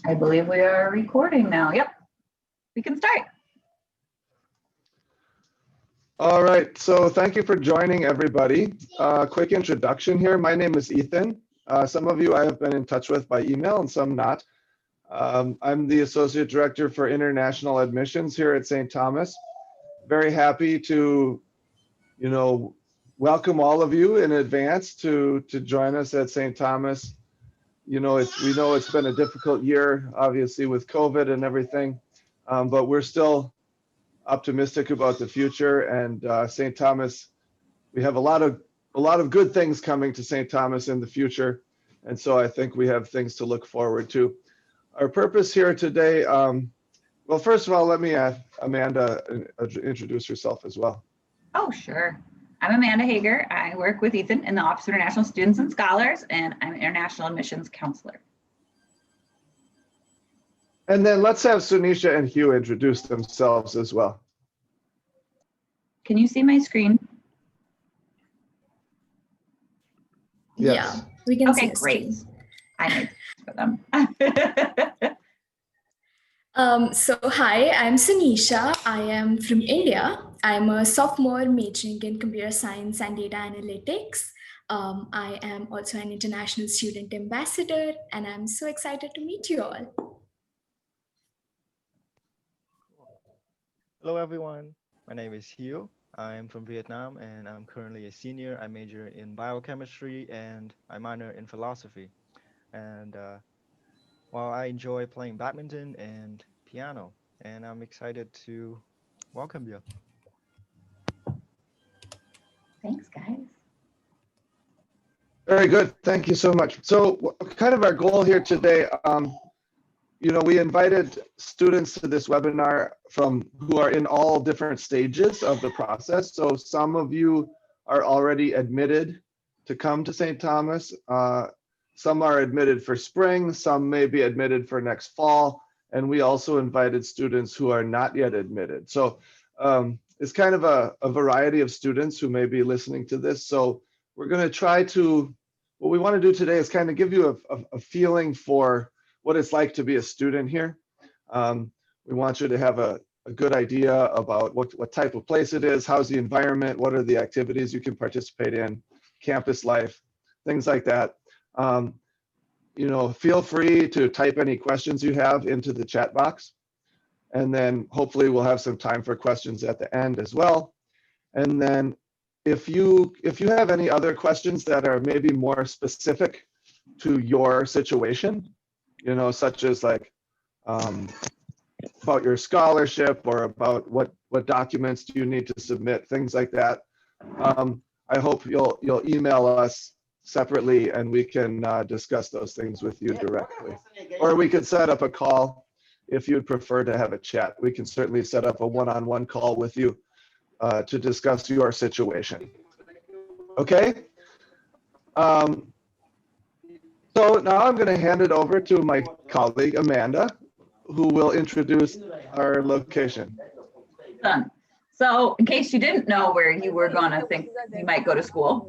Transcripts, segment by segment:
I believe we are recording now. Yep, we can start. All right, so thank you for joining, everybody. Quick introduction here. My name is Ethan. Some of you I have been in touch with by email and some not. I'm the Associate Director for International Admissions here at St. Thomas. Very happy to, welcome all of you in advance to join us at St. Thomas. We know it's been a difficult year, obviously, with COVID and everything, but we're still optimistic about the future. And St. Thomas, we have a lot of good things coming to St. Thomas in the future, and so I think we have things to look forward to. Our purpose here today, well, first of all, let me have Amanda introduce herself as well. Oh, sure. I'm Amanda Hager. I work with Ethan in the Office of International Students and Scholars, and I'm an International Admissions Counselor. And then let's have Sunisha and Hugh introduce themselves as well. Can you see my screen? Yes. Yeah, we can see. Okay, great. I made this for them. So hi, I'm Sunisha. I am from India. I'm a sophomore majoring in computer science and data analytics. I am also an international student ambassador, and I'm so excited to meet you all. Hello, everyone. My name is Hugh. I'm from Vietnam, and I'm currently a senior. I major in biochemistry, and I minor in philosophy. And while I enjoy playing badminton and piano, and I'm excited to welcome you. Thanks, guys. Very good. Thank you so much. So kind of our goal here today, we invited students to this webinar who are in all different stages of the process. So some of you are already admitted to come to St. Thomas. Some are admitted for spring, some may be admitted for next fall, and we also invited students who are not yet admitted. So it's kind of a variety of students who may be listening to this. So we're going to try to, what we want to do today is kind of give you a feeling for what it's like to be a student here. We want you to have a good idea about what type of place it is, how's the environment, what are the activities you can participate in, campus life, things like that. Feel free to type any questions you have into the chat box. And then hopefully we'll have some time for questions at the end as well. And then if you have any other questions that are maybe more specific to your situation, such as like about your scholarship or about what documents do you need to submit, things like that. I hope you'll email us separately and we can discuss those things with you directly. Or we could set up a call if you'd prefer to have a chat. We can certainly set up a one-on-one call with you to discuss your situation. Okay? So now I'm going to hand it over to my colleague, Amanda, who will introduce our location. Done. So in case you didn't know where you were going to think you might go to school,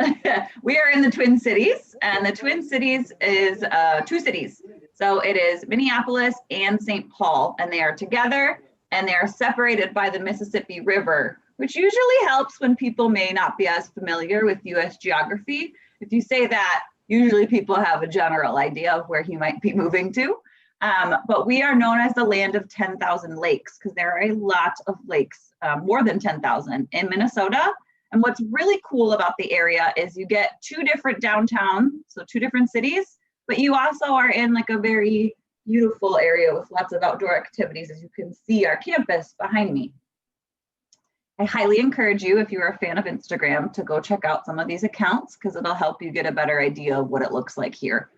we are in the Twin Cities, and the Twin Cities is two cities. So it is Minneapolis and St. Paul, and they are together, and they are separated by the Mississippi River, which usually helps when people may not be as familiar with U.S. geography. If you say that, usually people have a general idea of where he might be moving to. But we are known as the land of 10,000 lakes because there are a lot of lakes, more than 10,000 in Minnesota. And what's really cool about the area is you get two different downtowns, so two different cities, but you also are in like a very beautiful area with lots of outdoor activities, as you can see our campus behind me. I highly encourage you, if you're a fan of Instagram, to go check out some of these accounts because it'll help you get a better idea of what it looks like here.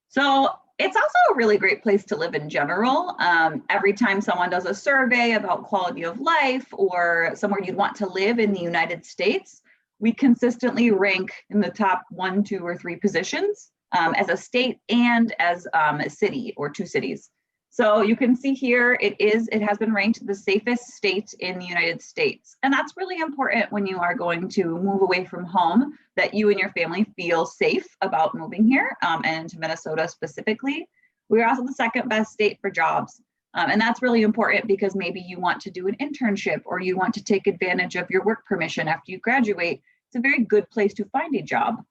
So it's also a really great place to live in general. Every time someone does a survey about quality of life or somewhere you'd want to live in the United States, we consistently rank in the top 1, 2, or 3 positions as a state and as a city or 2 cities. So you can see here, it has been ranked the safest state in the United States. And that's really important when you are going to move away from home, that you and your family feel safe about moving here and to Minnesota specifically. We're also the second best state for jobs. And that's really important because maybe you want to do an internship or you want to take advantage of your work permission after you graduate. It's a very good place to find a job.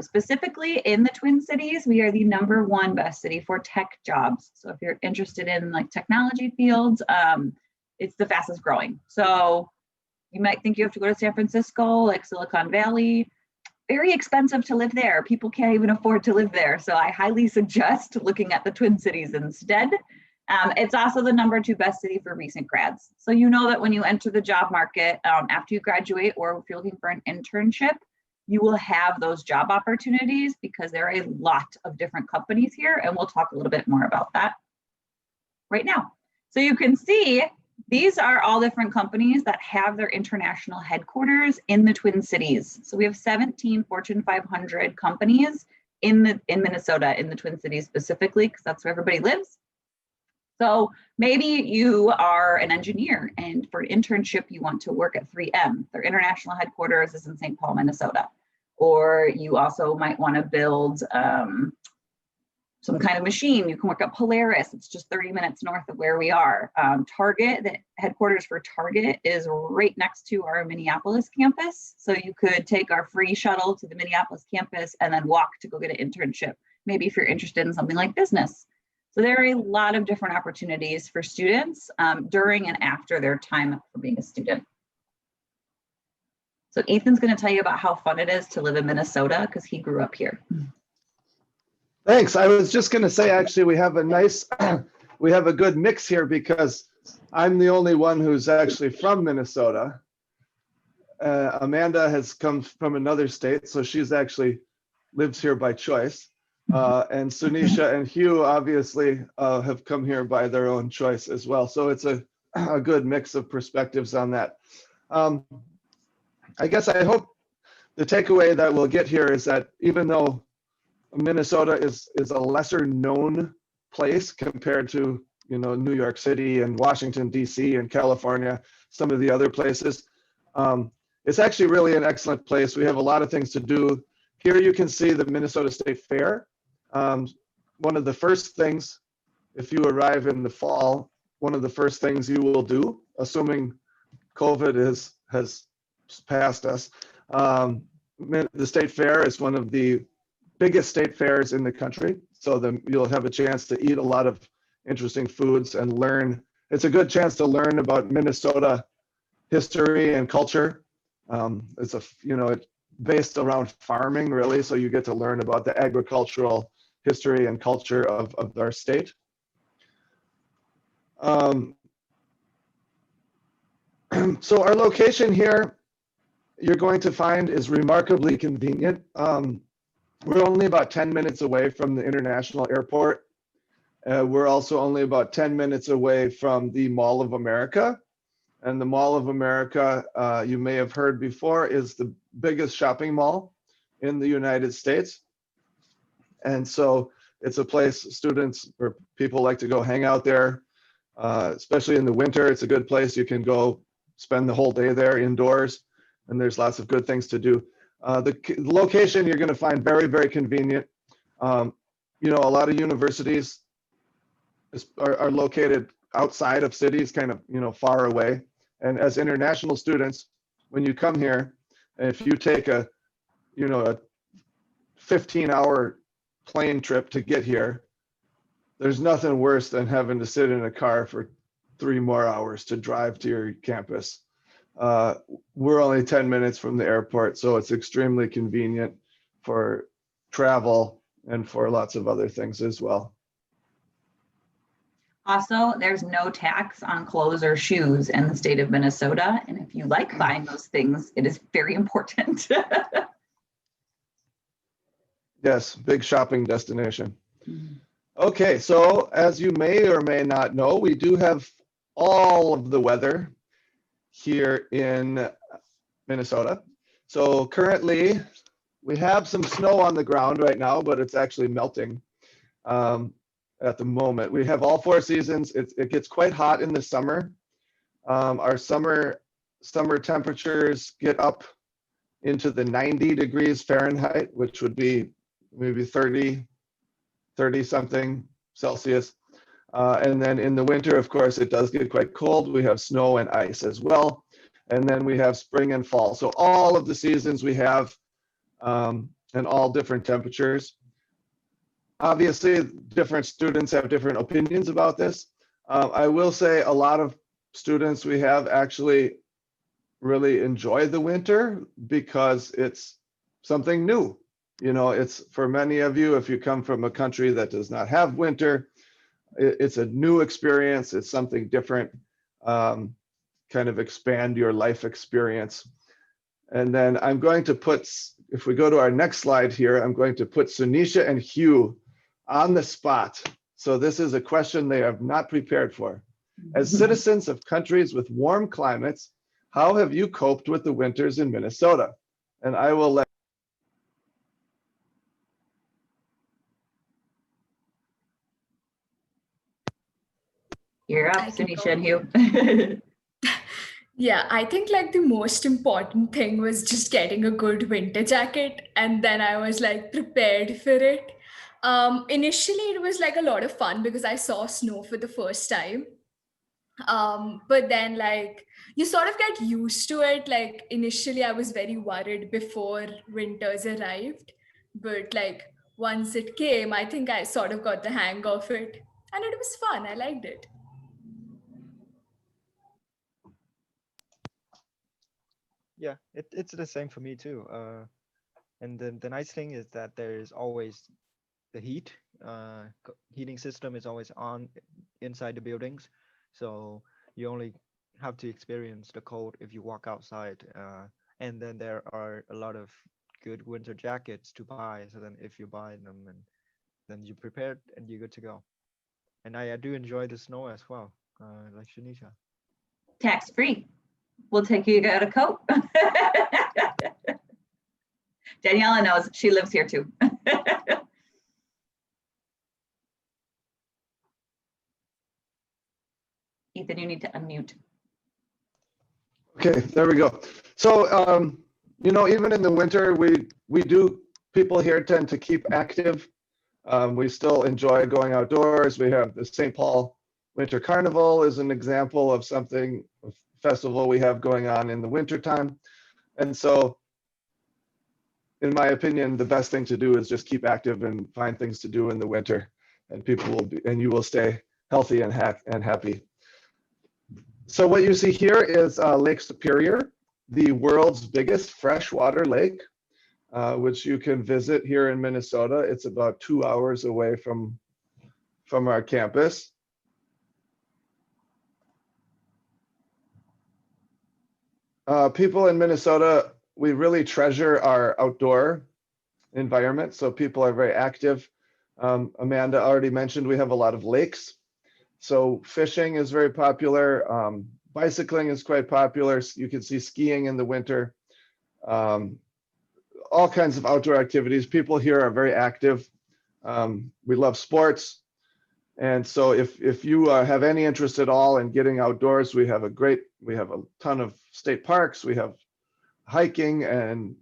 Specifically in the Twin Cities, we are the #1 best city for tech jobs. So if you're interested in like technology fields, it's the fastest growing. So you might think you have to go to San Francisco, like Silicon Valley. Very expensive to live there. People can't even afford to live there. So I highly suggest looking at the Twin Cities instead. It's also the #2 best city for recent grads. So you know that when you enter the job market after you graduate, or if you're looking for an internship, you will have those job opportunities because there are a lot of different companies here, and we'll talk a little bit more about that right now. So you can see these are all different companies that have their international headquarters in the Twin Cities. So we have 17 Fortune 500 companies in Minnesota, in the Twin Cities specifically, because that's where everybody lives. So maybe you are an engineer and for an internship, you want to work at 3M. Their international headquarters is in St. Paul, Minnesota. Or you also might want to build some kind of machine. You can work at Polaris. It's just 30 minutes north of where we are. Target, the headquarters for Target is right next to our Minneapolis campus. So you could take our free shuttle to the Minneapolis campus and then walk to go get an internship. Maybe if you're interested in something like business. So there are a lot of different opportunities for students during and after their time for being a student. So Ethan's going to tell you about how fun it is to live in Minnesota because he grew up here. Thanks. I was just going to say, actually, we have a good mix here because I'm the only one who's actually from Minnesota. Amanda has come from another state, so she's actually lives here by choice. And Sunisha and Hugh obviously have come here by their own choice as well. So it's a good mix of perspectives on that. I guess I hope the takeaway that we'll get here is that even though Minnesota is a lesser known place compared to, you know, New York City and Washington, D.C. and California, some of the other places, it's actually really an excellent place. We have a lot of things to do. Here you can see the Minnesota State Fair. One of the first things, if you arrive in the fall, one of the first things you will do, assuming COVID has passed us, the State Fair is one of the biggest state fairs in the country. So you'll have a chance to eat a lot of interesting foods and learn. It's a good chance to learn about Minnesota history and culture. It's based around farming, really. So you get to learn about the agricultural history and culture of our state. So our location here, you're going to find, is remarkably convenient. We're only about 10 minutes away from the international airport. We're also only about 10 minutes away from the Mall of America. And the Mall of America, you may have heard before, is the biggest shopping mall in the United States. And so it's a place students or people like to go hang out there, especially in the winter. It's a good place. You can go spend the whole day there indoors, and there's lots of good things to do. The location you're going to find very, very convenient. A lot of universities are located outside of cities, kind of, far away. And as international students, when you come here, if you take a 15-hour plane trip to get here, there's nothing worse than having to sit in a car for 3 more hours to drive to your campus. We're only 10 minutes from the airport, so it's extremely convenient for travel and for lots of other things as well. Also, there's no tax on clothes or shoes in the state of Minnesota. And if you like buying those things, it is very important. Yes, big shopping destination. Okay, so as you may or may not know, we do have all of the weather here in Minnesota. So currently we have some snow on the ground right now, but it's actually melting at the moment. We have all 4 seasons. It gets quite hot in the summer. Our summer temperatures get up into the 90 degrees Fahrenheit, which would be maybe 30 something Celsius. And then in the winter, of course, it does get quite cold. We have snow and ice as well. And then we have spring and fall. So all of the seasons we have, and all different temperatures. Obviously, different students have different opinions about this. I will say a lot of students we have actually really enjoy the winter because it's something new. You know, it's for many of you, if you come from a country that does not have winter, it's a new experience. It's something different, kind of expand your life experience. And then I'm going to put, if we go to our next slide here, I'm going to put Sunisha and Hugh on the spot. So this is a question they have not prepared for. As citizens of countries with warm climates, how have you coped with the winters in Minnesota? And I will let. You're up, I can Sunisha go. and Hugh. Yeah, I think like the most important thing was just getting a good winter jacket, and then I was like prepared for it. Initially, it was like a lot of fun because I saw snow for the first time. But then like you sort of get used to it. Like initially, I was very worried before winters arrived, but like once it came, I think I sort of got the hang of it, and it was fun. I liked it. Yeah, it's the same for me too. And then the nice thing is that there is always the heat. Heating system is always on inside the buildings, so you only have to experience the cold if you walk outside. And then there are a lot of good winter jackets to buy. So then if you buy them, and then you're prepared and you're good to go. And I do enjoy the snow as well, like Shanisha. Tax free. We'll take you, got a coat. Daniela knows, she lives here too. Ethan, you need to unmute. Okay, there we go. So, you know, even in the winter, people here tend to keep active. We still enjoy going outdoors. We have the St. Paul Winter Carnival is an example of something, a festival we have going on in the wintertime. And so, in my opinion, the best thing to do is just keep active and find things to do in the winter, and you will stay healthy and happy. So what you see here is Lake Superior, the world's biggest freshwater lake, which you can visit here in Minnesota. It's about 2 hours away from our campus. People in Minnesota, we really treasure our outdoor environment. So people are very active. Amanda already mentioned we have a lot of lakes. So fishing is very popular. Bicycling is quite popular. You can see skiing in the winter. All kinds of outdoor activities. People here are very active. We love sports. And so if you have any interest at all in getting outdoors, we have a ton of state parks. We have hiking, and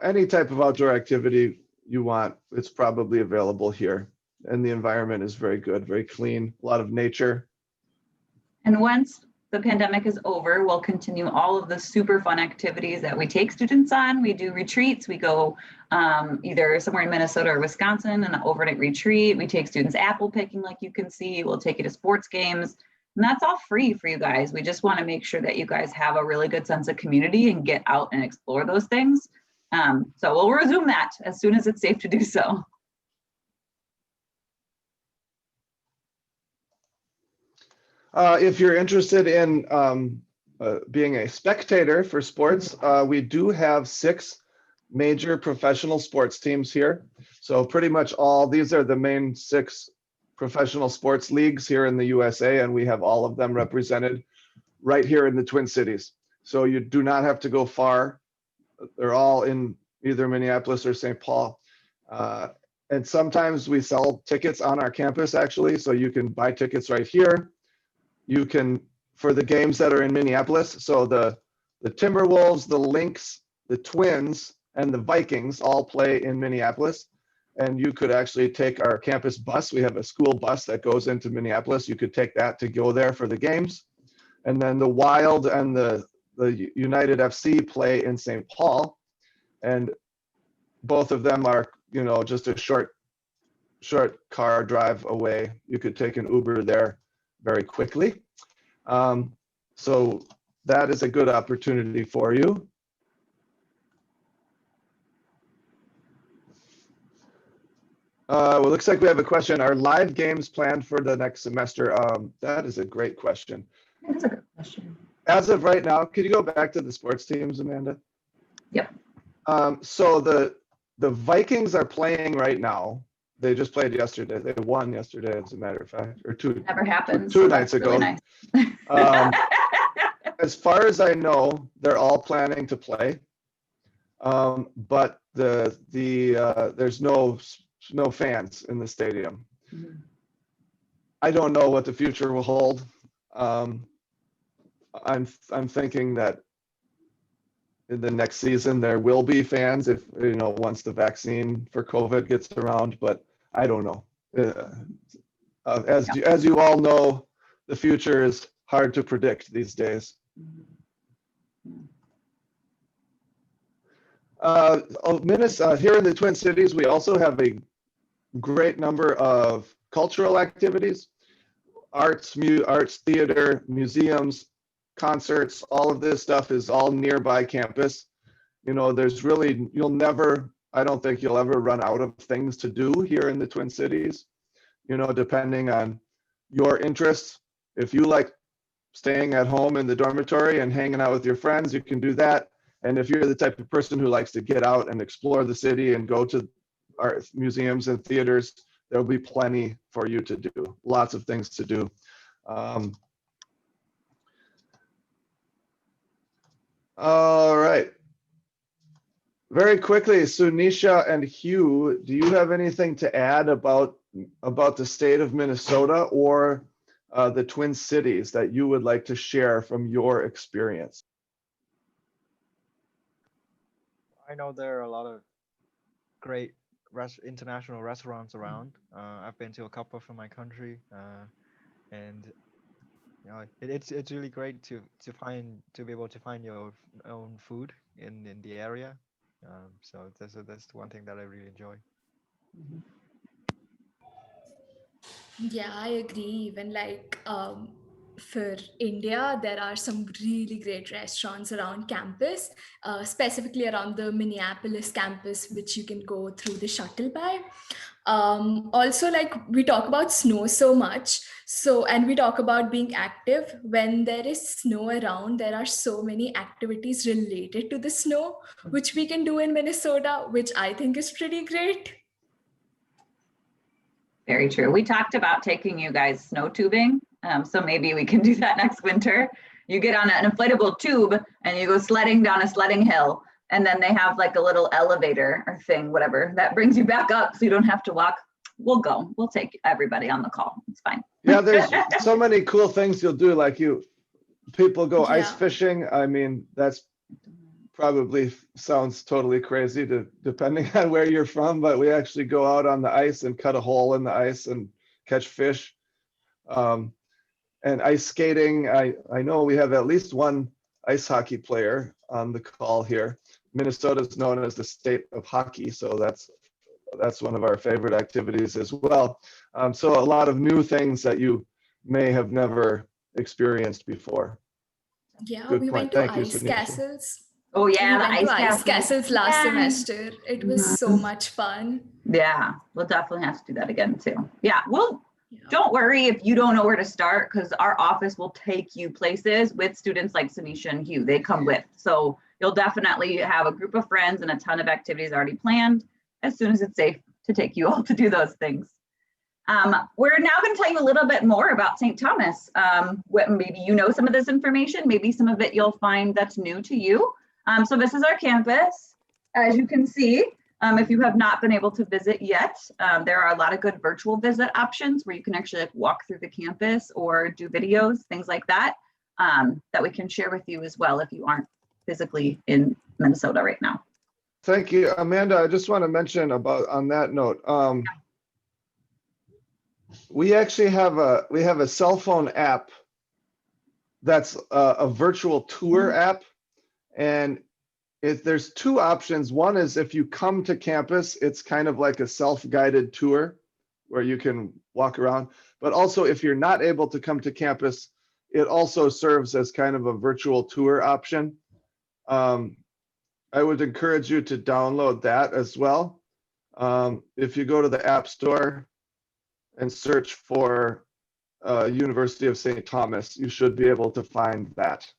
any type of outdoor activity you want, it's probably available here. And the environment is very good, very clean, a lot of nature. And once the pandemic is over, we'll continue all of the super fun activities that we take students on. We do retreats. We go either somewhere in Minnesota or Wisconsin, an overnight retreat. We take students apple picking, like you can see. We'll take you to sports games. And that's all free for you guys. We just want to make sure that you guys have a really good sense of community and get out and explore those things. So we'll resume that as soon as it's safe to do so. If you're interested in being a spectator for sports, we do have 6 major professional sports teams here. So pretty much these are the main 6 professional sports leagues here in the USA, and we have all of them represented right here in the Twin Cities. So you do not have to go far. They're all in either Minneapolis or St. Paul. And sometimes we sell tickets on our campus, actually, so you can buy tickets right here. You can, for the games that are in Minneapolis, so the Timberwolves, the Lynx, the Twins, and the Vikings all play in Minneapolis. and you could actually take our campus bus. We have a school bus that goes into Minneapolis. You could take that to go there for the games. And then the Wild and the United FC play in St. Paul. And both of them are, you know, just a short car drive away. You could take an Uber there very quickly. So that is a good opportunity for you. Well, looks like we have a question. Are live games planned for the next semester? That is a great question. That's a good question. As of right now, could you go back to the sports teams, Amanda? Yep. So the Vikings are playing right now. They just played yesterday. They won yesterday, as a matter of fact, or Never happens. two nights ago. Really nice. As far as I know, they're all planning to play, but there's no fans in the stadium. Mhm. I don't know what the future will hold. I'm thinking that in the next season there will be fans if, you know, once the vaccine for COVID gets around, but I don't know. As you all know, the future is hard to predict these days. Here in the Twin Cities, we also have a great number of cultural activities, arts, theater, museums, concerts. All of this stuff is all nearby campus. You know, there's really, I don't think you'll ever run out of things to do here in the Twin Cities, you know, depending on your interests. If you like staying at home in the dormitory and hanging out with your friends, you can do that. And if you're the type of person who likes to get out and explore the city and go to art museums and theaters, there'll be plenty for you to do, lots of things to do. All right. Very quickly, Sunisha and Hugh, do you have anything to add about the state of Minnesota or the Twin Cities that you would like to share from your experience? I know there are a lot of great international restaurants around. I've been to a couple from my country, and you know, it's really great to be able to find your own food in the area. So that's one thing that I really enjoy. Yeah, I agree. Even like for India, there are some really great restaurants around campus, specifically around the Minneapolis campus, which you can go through the shuttle by. Also, like we talk about snow so much, and we talk about being active. When there is snow around, there are so many activities related to the snow, which we can do in Minnesota, which I think is pretty great. Very true. We talked about taking you guys snow tubing. So maybe we can do that next winter. You get on an inflatable tube and you go sledding down a sledding hill. And then they have like a little elevator or thing, whatever, that brings you back up so you don't have to walk. We'll go. We'll take everybody on the call. It's fine. Yeah, there's so many cool things you'll do. Like people go ice fishing. I mean, that's probably sounds totally crazy depending on where you're from, but we actually go out on the ice and cut a hole in the ice and catch fish. And ice skating, I know we have at least one ice hockey player on the call here. Minnesota is known as the state of hockey, so that's one of our favorite activities as well. So a lot of new things that you may have never experienced before. Yeah, Good we point. went to Thank you, ice Sunisha. castles. Oh yeah, We the went to ice ice castles last semester. It was so much fun. Yeah, we'll definitely have to do that again too. Yeah, don't worry if you don't know where to start, because our office will take you places with students like Sunisha and Hugh. They come with. So you'll definitely have a group of friends and a ton of activities already planned as soon as it's safe to take you all to do those things. We're now going to tell you a little bit more about St. Thomas. Maybe you know some of this information, maybe some of it you'll find that's new to you. So this is our campus. As you can see, if you have not been able to visit yet, there are a lot of good virtual visit options where you can actually walk through the campus or do videos, things like that, that we can share with you as well if you aren't physically in Minnesota right now. Thank you, Amanda. I just want to mention about on that note. We actually have a cell phone app that's a virtual tour app, and there's two options. One is if you come to campus, it's kind of like a self-guided tour where you can walk around. But also, if you're not able to come to campus, it also serves as kind of a virtual tour option. I would encourage you to download that as well. If you go to the App Store and search for University of St. Thomas, you should be able to find that.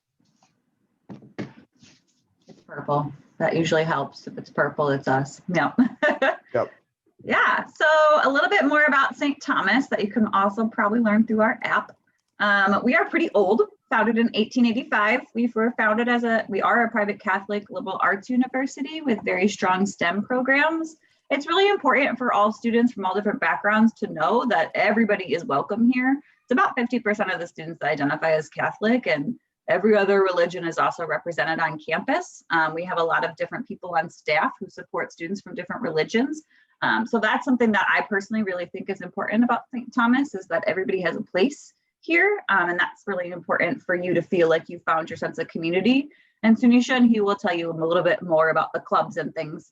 It's purple. That usually helps. If it's purple, it's us. No. Yep. Yeah, so a little bit more about St. Thomas that you can also probably learn through our app. We are pretty old, founded in 1885. We were founded we are a private Catholic liberal arts university with very strong STEM programs. It's really important for all students from all different backgrounds to know that everybody is welcome here. It's about 50% of the students that identify as Catholic, and every other religion is also represented on campus. We have a lot of different people on staff who support students from different religions. So that's something that I personally really think is important about St. Thomas, is that everybody has a place here. And that's really important for you to feel like you found your sense of community. And Sunisha and he will tell you a little bit more about the clubs and things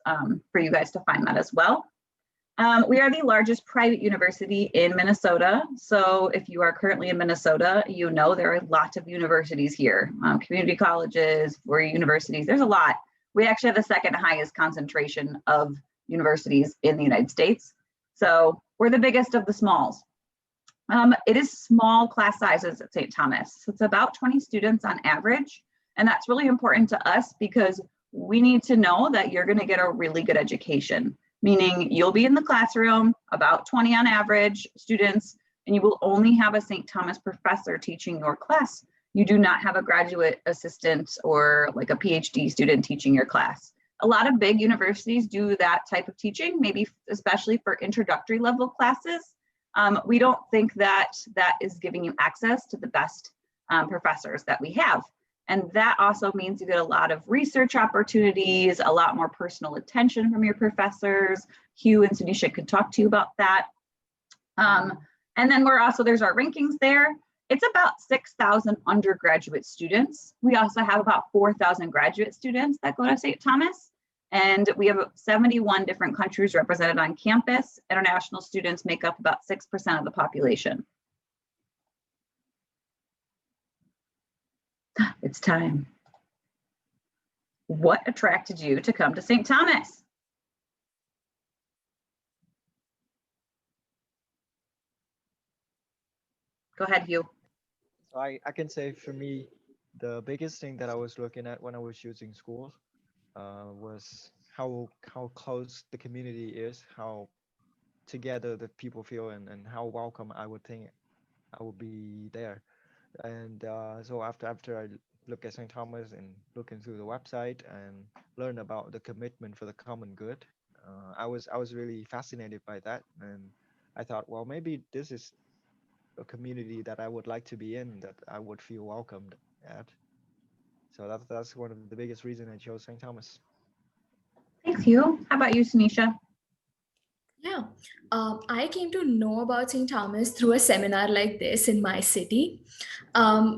for you guys to find that as well. We are the largest private university in Minnesota. So if you are currently in Minnesota, you know there are lots of universities here, community colleges, or universities. There's a lot. We actually have the second highest concentration of universities in the United States. So we're the biggest of the smalls. It is small class sizes at St. Thomas. So it's about 20 students on average. And that's really important to us because we need to know that you're going to get a really good education, meaning you'll be in the classroom, about 20 on average students, and you will only have a St. Thomas professor teaching your class. You do not have a graduate assistant or like a PhD student teaching your class. A lot of big universities do that type of teaching, maybe especially for introductory level classes. We don't think that that is giving you access to the best professors that we have. And that also means you get a lot of research opportunities, a lot more personal attention from your professors. Hugh and Sunisha could talk to you about that. And then there's our rankings there. It's about 6,000 undergraduate students. We also have about 4,000 graduate students that go to St. Thomas. And we have 71 different countries represented on campus. International students make up about 6% of the population. It's time. What attracted you to come to St. Thomas? Go ahead, Hugh. So I can say for me, the biggest thing that I was looking at when I was choosing schools was how close the community is, how together the people feel, and how welcome I would think I would be there. And so after I look at St. Thomas and looking through the website and learn about the commitment for the common good, I was really fascinated by that, and I thought, well, maybe this is a community that I would like to be in, that I would feel welcomed at. So that's one of the biggest reasons I chose St. Thomas. Thanks, Hugh. How about you, Sunisha? Yeah, I came to know about St. Thomas through a seminar like this in my city.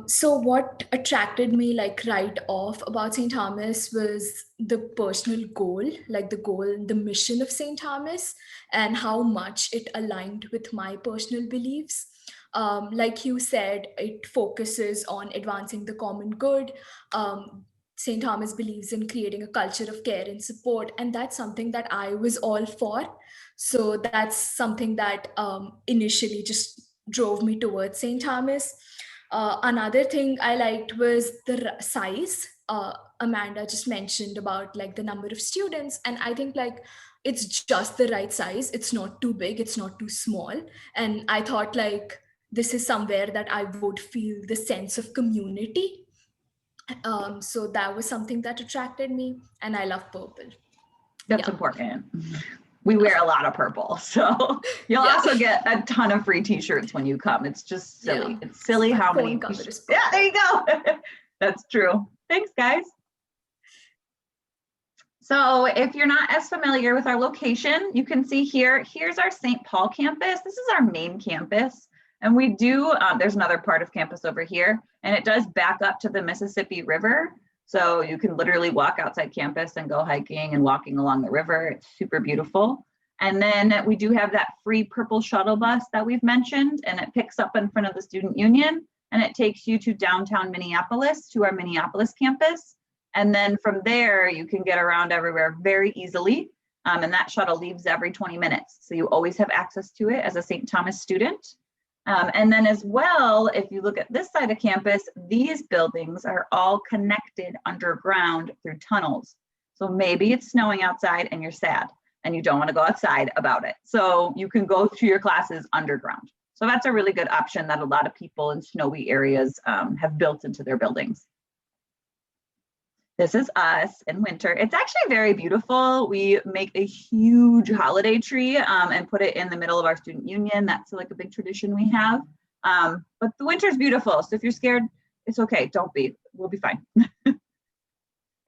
So what attracted me like right off about St. Thomas was the personal goal, like the mission of St. Thomas, and how much it aligned with my personal beliefs. Like you said, it focuses on advancing the common good. St. Thomas believes in creating a culture of care and support, and that's something that I was all for. So that's something that initially just drove me towards St. Thomas. Another thing I liked was the size. Amanda just mentioned about like the number of students, and I think like it's just the right size. It's not too big, it's not too small. And I thought like this is somewhere that I would feel the sense of community. So that was something that attracted me, and I love purple. That's important. We wear a lot of purple, so you'll also get a ton of free t-shirts when you come. It's just silly. Yeah. It's silly how many. Yeah, there you go. That's true. Thanks, guys. So if you're not as familiar with our location, you can see here, here's our St. Paul campus. This is our main campus. And we do, there's another part of campus over here, and it does back up to the Mississippi River. So you can literally walk outside campus and go hiking and walking along the river. It's super beautiful. And then we do have that free purple shuttle bus that we've mentioned, and it picks up in front of the Student Union, and it takes you to downtown Minneapolis, to our Minneapolis campus. And then from there, you can get around everywhere very easily. And that shuttle leaves every 20 minutes. So you always have access to it as a St. Thomas student. And then as well, if you look at this side of campus, these buildings are all connected underground through tunnels. So maybe it's snowing outside and you're sad and you don't want to go outside about it. So you can go to your classes underground. So that's a really good option that a lot of people in snowy areas have built into their buildings. This is us in winter. It's actually very beautiful. We make a huge holiday tree and put it in the middle of our student union. That's like a big tradition we have. But the winter is beautiful. So if you're scared, it's okay. Don't be. We'll be fine.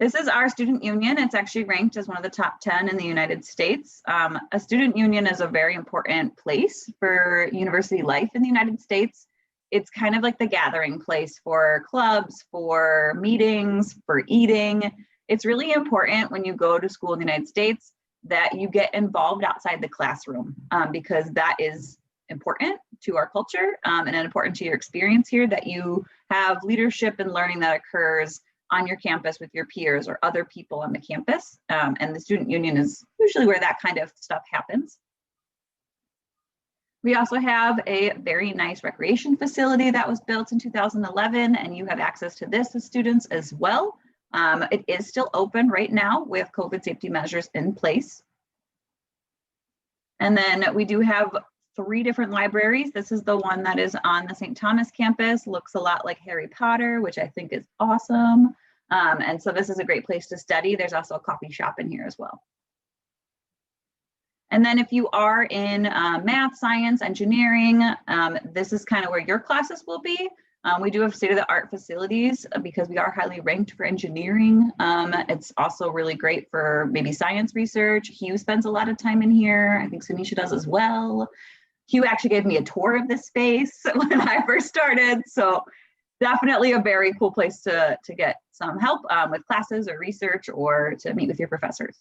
This is our student union. It's actually ranked as one of the top 10 in the United States. A student union is a very important place for university life in the United States. It's kind of like the gathering place for clubs, for meetings, for eating. It's really important when you go to school in the United States that you get involved outside the classroom because that is important to our culture and important to your experience here, that you have leadership and learning that occurs on your campus with your peers or other people on the campus. And the student union is usually where that kind of stuff happens. We also have a very nice recreation facility that was built in 2011, and you have access to this as students as well. It is still open right now with COVID safety measures in place. And then we do have 3 different libraries. This is the one that is on the St. Thomas campus, looks a lot like Harry Potter, which I think is awesome. And so this is a great place to study. There's also a coffee shop in here as well. And then if you are in math, science, engineering, this is kind of where your classes will be. We do have state-of-the-art facilities because we are highly ranked for engineering. It's also really great for maybe science research. Hugh spends a lot of time in here. I think Sunisha does as well. Hugh actually gave me a tour of this space when I first started. So definitely a very cool place to get some help with classes or research or to meet with your professors.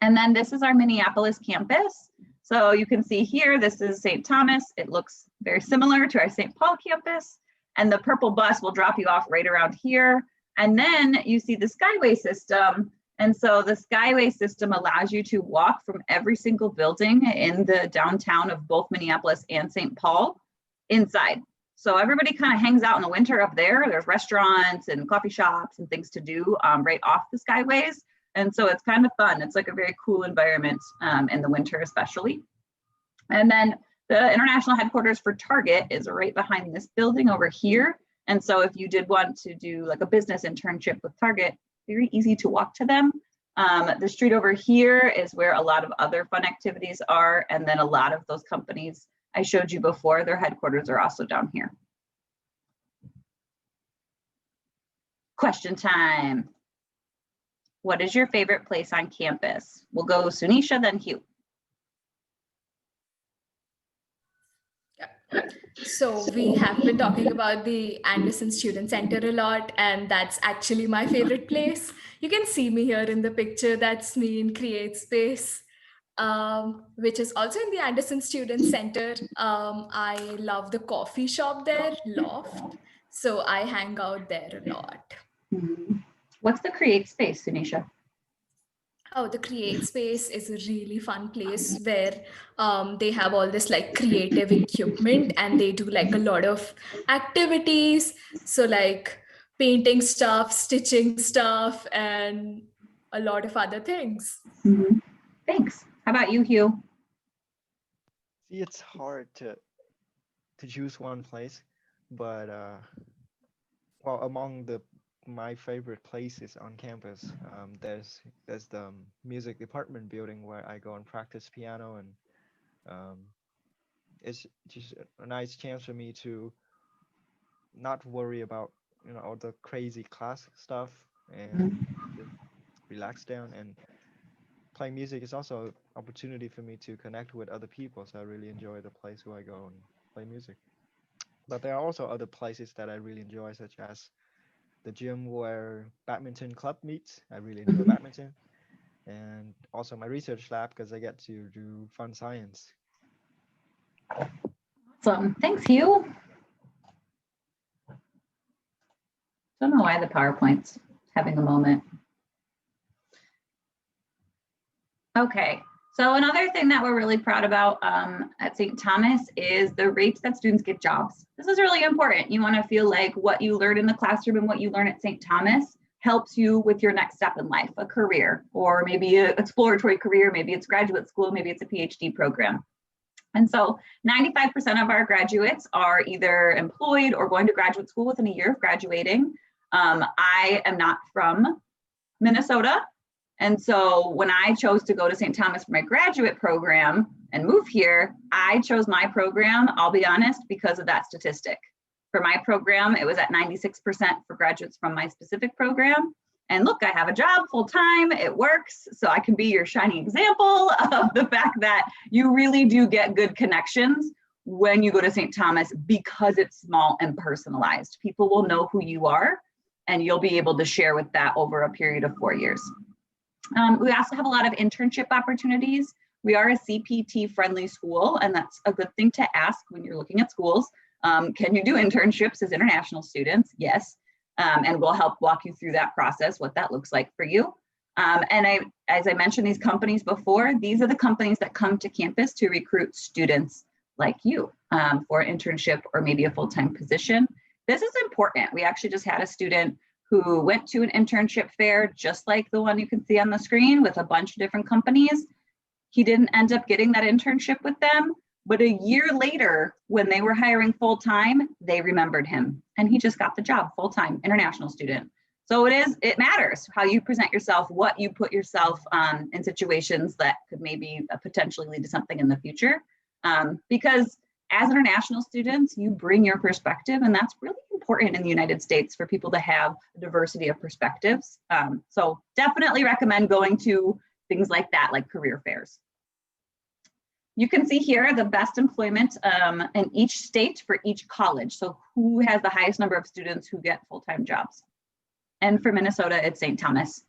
And then this is our Minneapolis campus. So you can see here, this is St. Thomas. It looks very similar to our St. Paul campus. And the purple bus will drop you off right around here. And then you see the Skyway system. And so the Skyway system allows you to walk from every single building in the downtown of both Minneapolis and St. Paul inside. So everybody kind of hangs out in the winter up there. There's restaurants and coffee shops and things to do right off the Skyways. And so it's kind of fun. It's like a very cool environment in the winter, especially. And then the international headquarters for Target is right behind this building over here. And so if you did want to do like a business internship with Target, very easy to walk to them. The street over here is where a lot of other fun activities are. And then a lot of those companies I showed you before, their headquarters are also down here. Question time. What is your favorite place on campus? We'll go Sunisha, then Hugh. So we have been talking about the Anderson Student Center a lot, and that's actually my favorite place. You can see me here in the picture. That's me in Create Space, which is also in the Anderson Student Center. I love the coffee shop there, Loft. So I hang out there a lot. What's the Create Space, Sunisha? Oh, the Create Space is a really fun place where they have all this like creative equipment and they do like a lot of activities. So like painting stuff, stitching stuff, and a lot of other things. Thanks. How about you, Hugh? See, it's hard to choose one place, but well, among my favorite places on campus, there's the music department building where I go and practice piano, and it's just a nice chance for me to not worry about all the crazy class stuff and relax down. And playing music is also an opportunity for me to connect with other people. So I really enjoy the place where I go and play music. But there are also other places that I really enjoy, such as the gym where Badminton Club meets. I really enjoy Mhm. badminton. And also my research lab because I get to do fun science. Awesome. Thanks, Hugh. Don't know why the PowerPoint's having a moment. Okay, so another thing that we're really proud about at St. Thomas is the rates that students get jobs. This is really important. You want to feel like what you learn in the classroom and what you learn at St. Thomas helps you with your next step in life, a career, or maybe an exploratory career, maybe it's graduate school, maybe it's a PhD program. And so 95% of our graduates are either employed or going to graduate school within a year of graduating. I am not from Minnesota. And so when I chose to go to St. Thomas for my graduate program and move here, I chose my program, I'll be honest, because of that statistic. For my program, it was at 96% for graduates from my specific program. And look, I have a job full time, it works. So I can be your shining example of the fact that you really do get good connections when you go to St. Thomas because it's small and personalized. People will know who you are and you'll be able to share with that over a period of 4 years. We also have a lot of internship opportunities. We are a CPT friendly school, and that's a good thing to ask when you're looking at schools. Can you do internships as international students? Yes. And we'll help walk you through that process, what that looks like for you. As I mentioned these companies before, these are the companies that come to campus to recruit students like you for an internship or maybe a full-time position. This is important. We actually just had a student who went to an internship fair, just like the one you can see on the screen with a bunch of different companies. He didn't end up getting that internship with them, but a year later, when they were hiring full-time, they remembered him and he just got the job full-time, international student. So it matters how you present yourself, what you put yourself in situations that could maybe potentially lead to something in the future. Because as international students, you bring your perspective, and that's really important in the United States for people to have a diversity of perspectives. So definitely recommend going to things like that, like career fairs. You can see here the best employment in each state for each college. So who has the highest number of students who get full-time jobs? And for Minnesota, it's St. Thomas.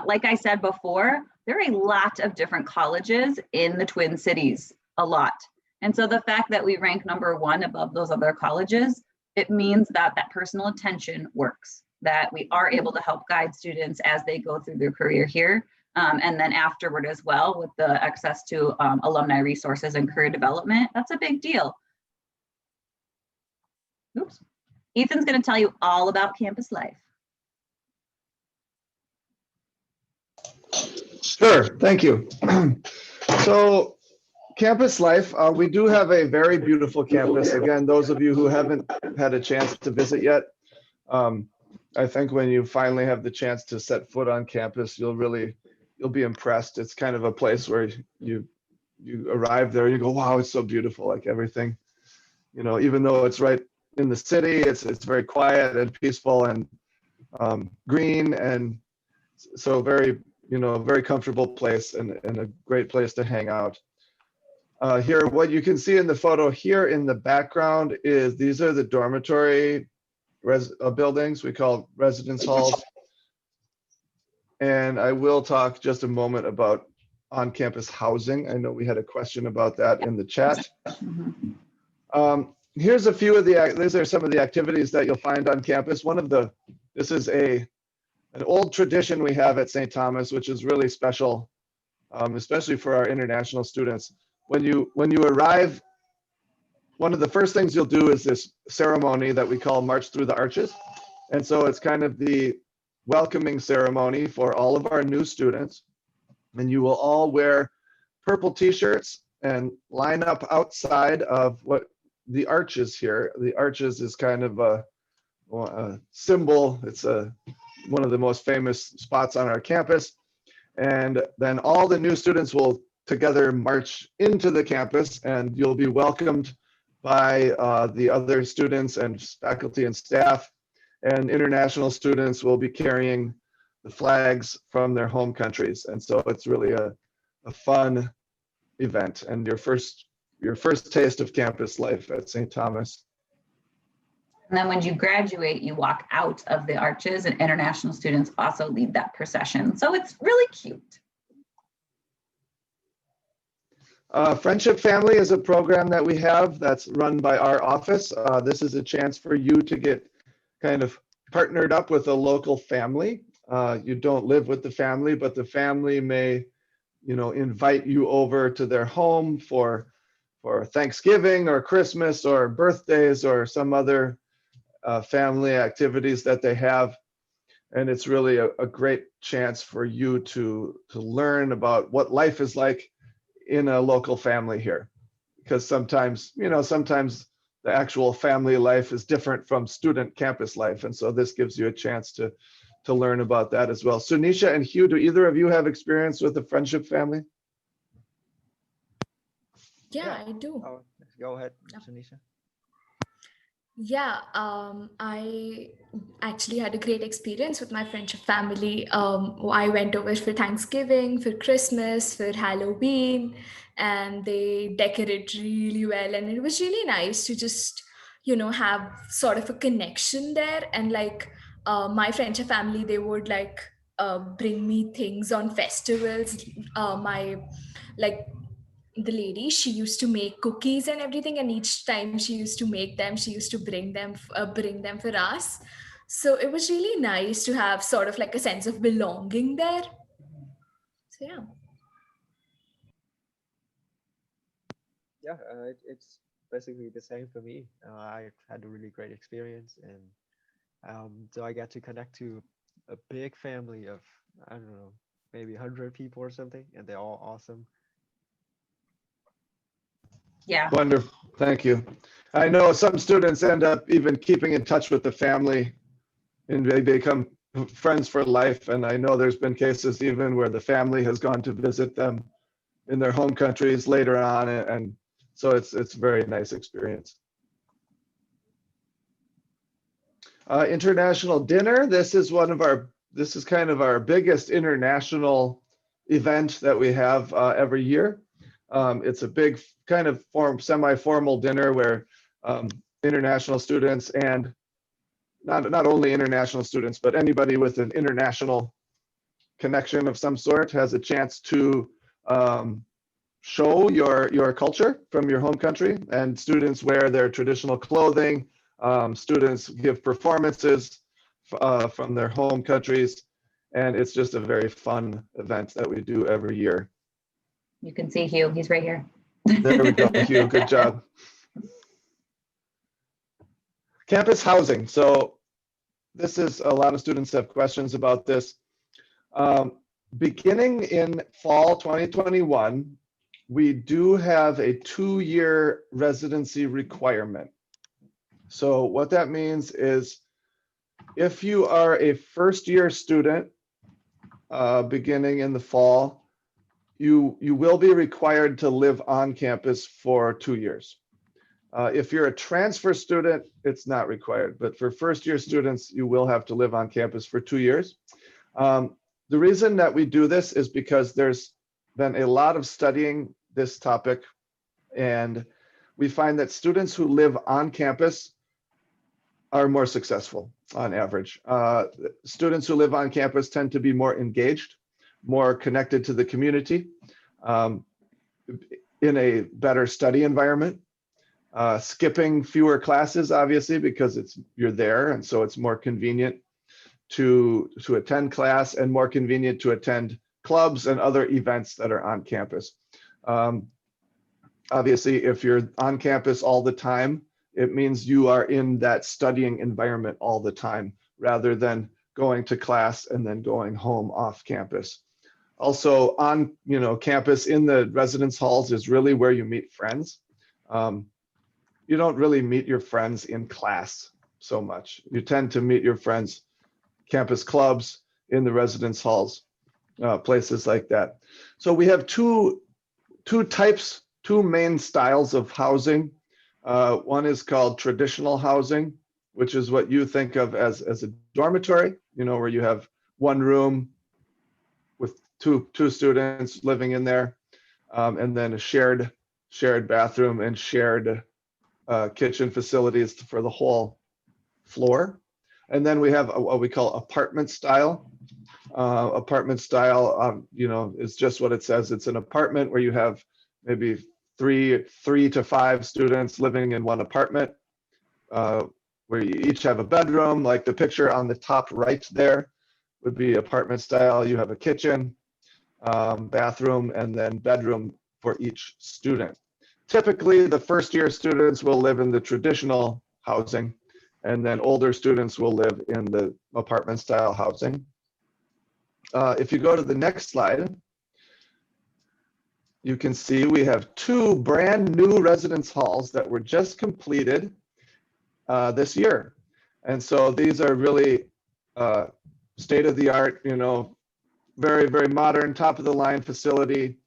Like I said before, there are a lot of different colleges in the Twin Cities, a lot. And so the fact that we rank #1 above those other colleges, it means that that personal attention works, that we are able to help guide students as they go through their career here. And then afterward as well, with the access to alumni resources and career development, that's a big deal. Oops. Ethan's going to tell you all about campus life. Sure, thank you. So campus life, we do have a very beautiful campus. Again, those of you who haven't had a chance to visit yet, I think when you finally have the chance to set foot on campus, you'll be impressed. It's kind of a place where you arrive there, you go, wow, it's so beautiful, like everything, even though it's right in the city, it's very quiet and peaceful and green, and so very comfortable place and a great place to hang out. Here, what you can see in the photo here in the background is these are the dormitory buildings we call residence halls. And I will talk just a moment about on-campus housing. I know we had a question about that in the chat. Here's a few of these are some of the activities that you'll find on campus. This is an old tradition we have at St. Thomas, which is really special, especially for our international students. When you arrive, one of the first things you'll do is this ceremony that we call March Through the Arches. And so it's kind of the welcoming ceremony for all of our new students. And you will all wear purple t-shirts and line up outside of what the arches here. The arches is kind of a symbol. It's one of the most famous spots on our campus. And then all the new students will together march into the campus, and you'll be welcomed by the other students and faculty and staff. And international students will be carrying the flags from their home countries. And so it's really a fun event and your first taste of campus life at St. Thomas. And then when you graduate, you walk out of the arches, and international students also lead that procession. So it's really cute. Friendship Family is a program that we have that's run by our office. This is a chance for you to get kind of partnered up with a local family. You don't live with the family, but the family may, invite you over to their home for Thanksgiving or Christmas or birthdays or some other family activities that they have. And it's really a great chance for you to learn about what life is like in a local family here. Because sometimes the actual family life is different from student campus life. And so this gives you a chance to learn about that as well. Sunisha and Hugh, do either of you have experience with the Friendship Family? Yeah, I do. Oh, go ahead, Sunisha. Yeah, I actually had a great experience with my Friendship Family. I went over for Thanksgiving, for Christmas, for Halloween, and they decorate really well. And it was really nice to just, have sort of a connection there. And like my Friendship Family, they would like bring me things on festivals. Like the lady, she used to make cookies and everything, and each time she used to make them, she used to bring them for us. So it was really nice to have sort of like a sense of belonging there. So yeah. Yeah, it's basically the same for me. I had a really great experience, and so I got to connect to a big family of, I don't know, maybe 100 people or something, and they're all awesome. Yeah. Wonderful, thank you. I know some students end up even keeping in touch with the family and they become friends for life. And I know there's been cases even where the family has gone to visit them in their home countries later on. And so it's a very nice experience. International dinner. This is kind of our biggest international event that we have every year. It's a big kind of semi-formal dinner where international students and not only international students, but anybody with an international connection of some sort has a chance to show your culture from your home country. And students wear their traditional clothing. Students give performances from their home countries. And it's just a very fun event that we do every year. You can see Hugh, he's right here. There we go, Hugh, good job. Campus housing. So this is, a lot of students have questions about this. Beginning in fall 2021, we do have a 2-year residency requirement. So what that means is if you are a first-year student beginning in the fall, you will be required to live on campus for 2 years. If you're a transfer student, it's not required, but for first-year students, you will have to live on campus for 2 years. The reason that we do this is because there's been a lot of studying this topic, and we find that students who live on campus are more successful on average. Students who live on campus tend to be more engaged, more connected to the community, in a better study environment, skipping fewer classes, obviously, because you're there, and so it's more convenient to attend class and more convenient to attend clubs and other events that are on campus. Obviously, if you're on campus all the time, it means you are in that studying environment all the time, rather than going to class and then going home off campus. Also on campus in the residence halls is really where you meet friends. You don't really meet your friends in class so much. You tend to meet your friends campus clubs, in the residence halls, places like that. So we have two main styles of housing. One is called traditional housing, which is what you think of as a dormitory, where you have one room with two students living in there, and then a shared bathroom and shared kitchen facilities for the whole floor. And then we have what we call apartment style. Apartment style, is just what it says. It's an apartment where you have maybe three to five students living in one apartment, where you each have a bedroom. Like the picture on the top right there would be apartment style. You have a kitchen, bathroom, and then bedroom for each student. Typically, the first year students will live in the traditional housing, and then older students will live in the apartment style housing. If you go to the next slide, you can see we have two brand new residence halls that were just completed this year. And so these are really state of the art, very, very modern, top of the line facility,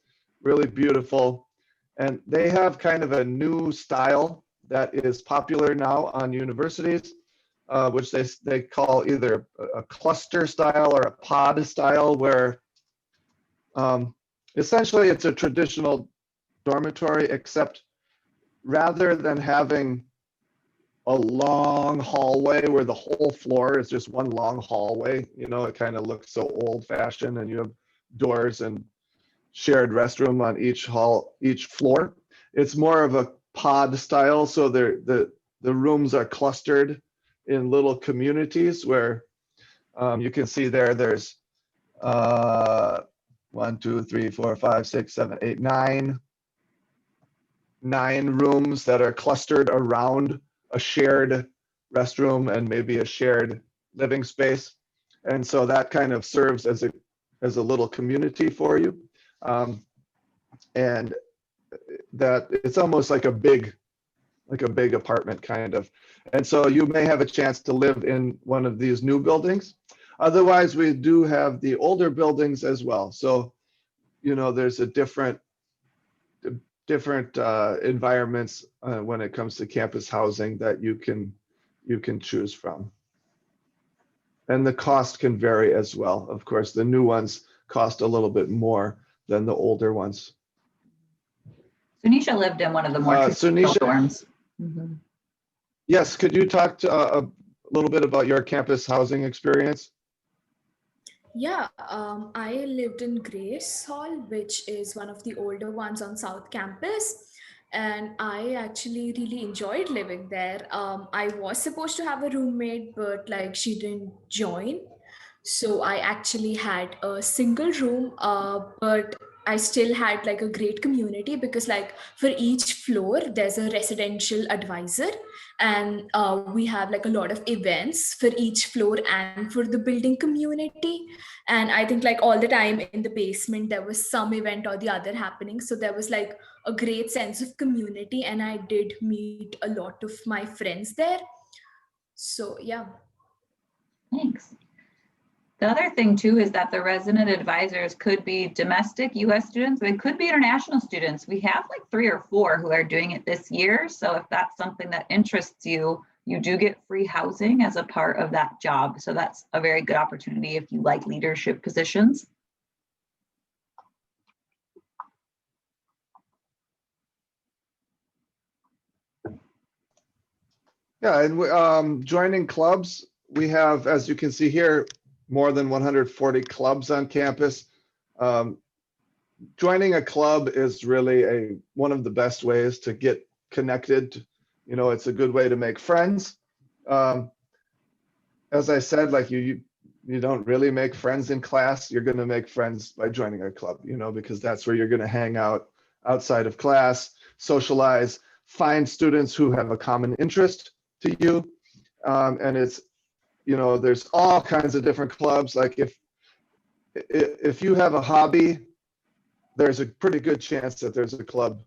really beautiful. And they have kind of a new style that is popular now on universities, which they call either a cluster style or a pod style, where essentially it's a traditional dormitory, except rather than having a long hallway where the whole floor is just one long hallway, it kind of looks so old fashioned, and you have doors and shared restroom on each floor. It's more of a pod style, so the rooms are clustered in little communities where you can see there's 1, 2, 3, 4, 5, 6, 7, 8, 9 rooms that are clustered around a shared restroom and maybe a shared living space. And so that kind of serves as a little community for you. And that it's almost like a big apartment kind of. And so you may have a chance to live in one of these new buildings. Otherwise, we do have the older buildings as well. So, there's a different environments when it comes to campus housing that you can choose from. And the cost can vary as well. Of course, the new ones cost a little bit more than the older ones. Sunisha lived in one of the more traditional dorms. Mm-hmm. Yes, could you talk to, a little bit about your campus housing experience? Yeah, I lived in Grace Hall, which is one of the older ones on South Campus. And I actually really enjoyed living there. I was supposed to have a roommate, but like she didn't join. So I actually had a single room, but I still had like a great community, because like for each floor, there's a residential advisor, and we have like a lot of events for each floor and for the building community. And I think like all the time in the basement, there was some event or the other happening. So there was like a great sense of community, and I did meet a lot of my friends there. So yeah. Thanks. The other thing too is that the resident advisors could be domestic US students, they could be international students. We have like 3 or 4 who are doing it this year. So if that's something that interests you, you do get free housing as a part of that job. So that's a very good opportunity if you like leadership positions. Yeah, and joining clubs, we have, as you can see here, more than 140 clubs on campus. Joining a club is really one of the best ways to get connected. It's a good way to make friends. As I said, like you don't really make friends in class. You're going to make friends by joining a club, because that's where you're going to hang out outside of class, socialize, find students who have a common interest to you. And it's, there's all kinds of different clubs. Like if you have a hobby, there's a pretty good chance that there's a club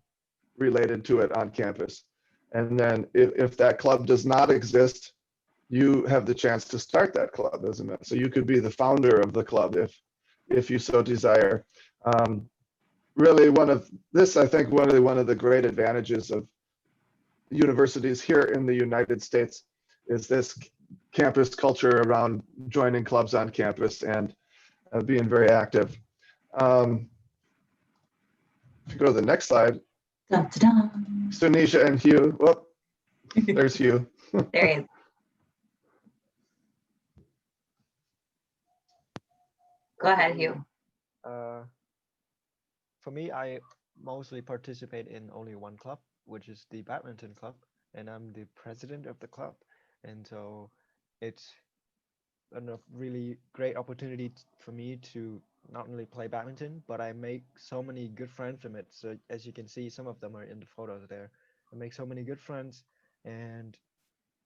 related to it on campus. And then if that club does not exist, you have the chance to start that club, isn't it? So you could be the founder of the club if you so desire. Really, I think one of the great advantages of universities here in the United States is this campus culture around joining clubs on campus. And being very active. If you go to the next slide, Dun, dun, dun. Sunisha and Hugh. Whoop, there's Hugh. There he is. Go ahead, Hugh. For me, I mostly participate in only one club, which is the Badminton Club, and I'm the president of the club. And so it's a really great opportunity for me to not only play badminton, but I make so many good friends from it. So as you can see, some of them are in the photos there. I make so many good friends, and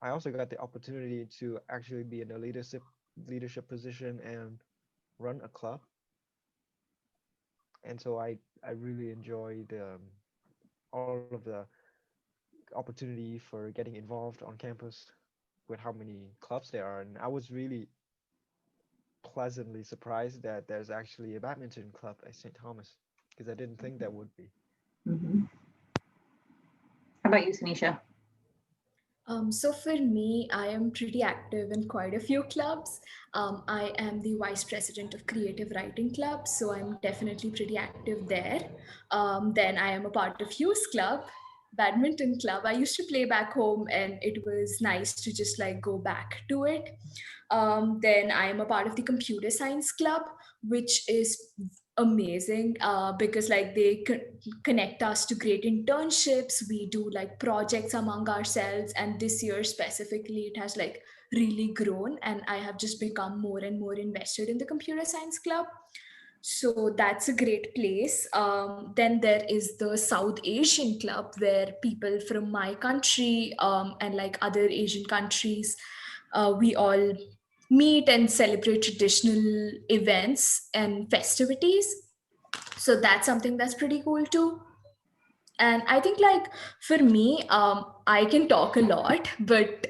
I also got the opportunity to actually be in a leadership position and run a club. And so I really enjoy the all of the opportunity for getting involved on campus with how many clubs there are. And I was really pleasantly surprised that there's actually a badminton club at St. Thomas, because I didn't think there would be. Mm-hmm. How about you, Sunisha? So for me, I am pretty active in quite a few clubs. I am the vice president of Creative Writing Club, so I'm definitely pretty active there. Then I am a part of Hughes Club, Badminton Club. I used to play back home, and it was nice to just like go back to it. Then I am a part of the Computer Science Club, which is amazing because like they connect us to great internships. We do like projects among ourselves, and this year specifically it has like really grown, and I have just become more and more invested in the Computer Science Club. So that's a great place. Then there is the South Asian Club, where people from my country and like other Asian countries, we all meet and celebrate traditional events and festivities. So that's something that's pretty cool too. And I think like for me, I can talk a lot, but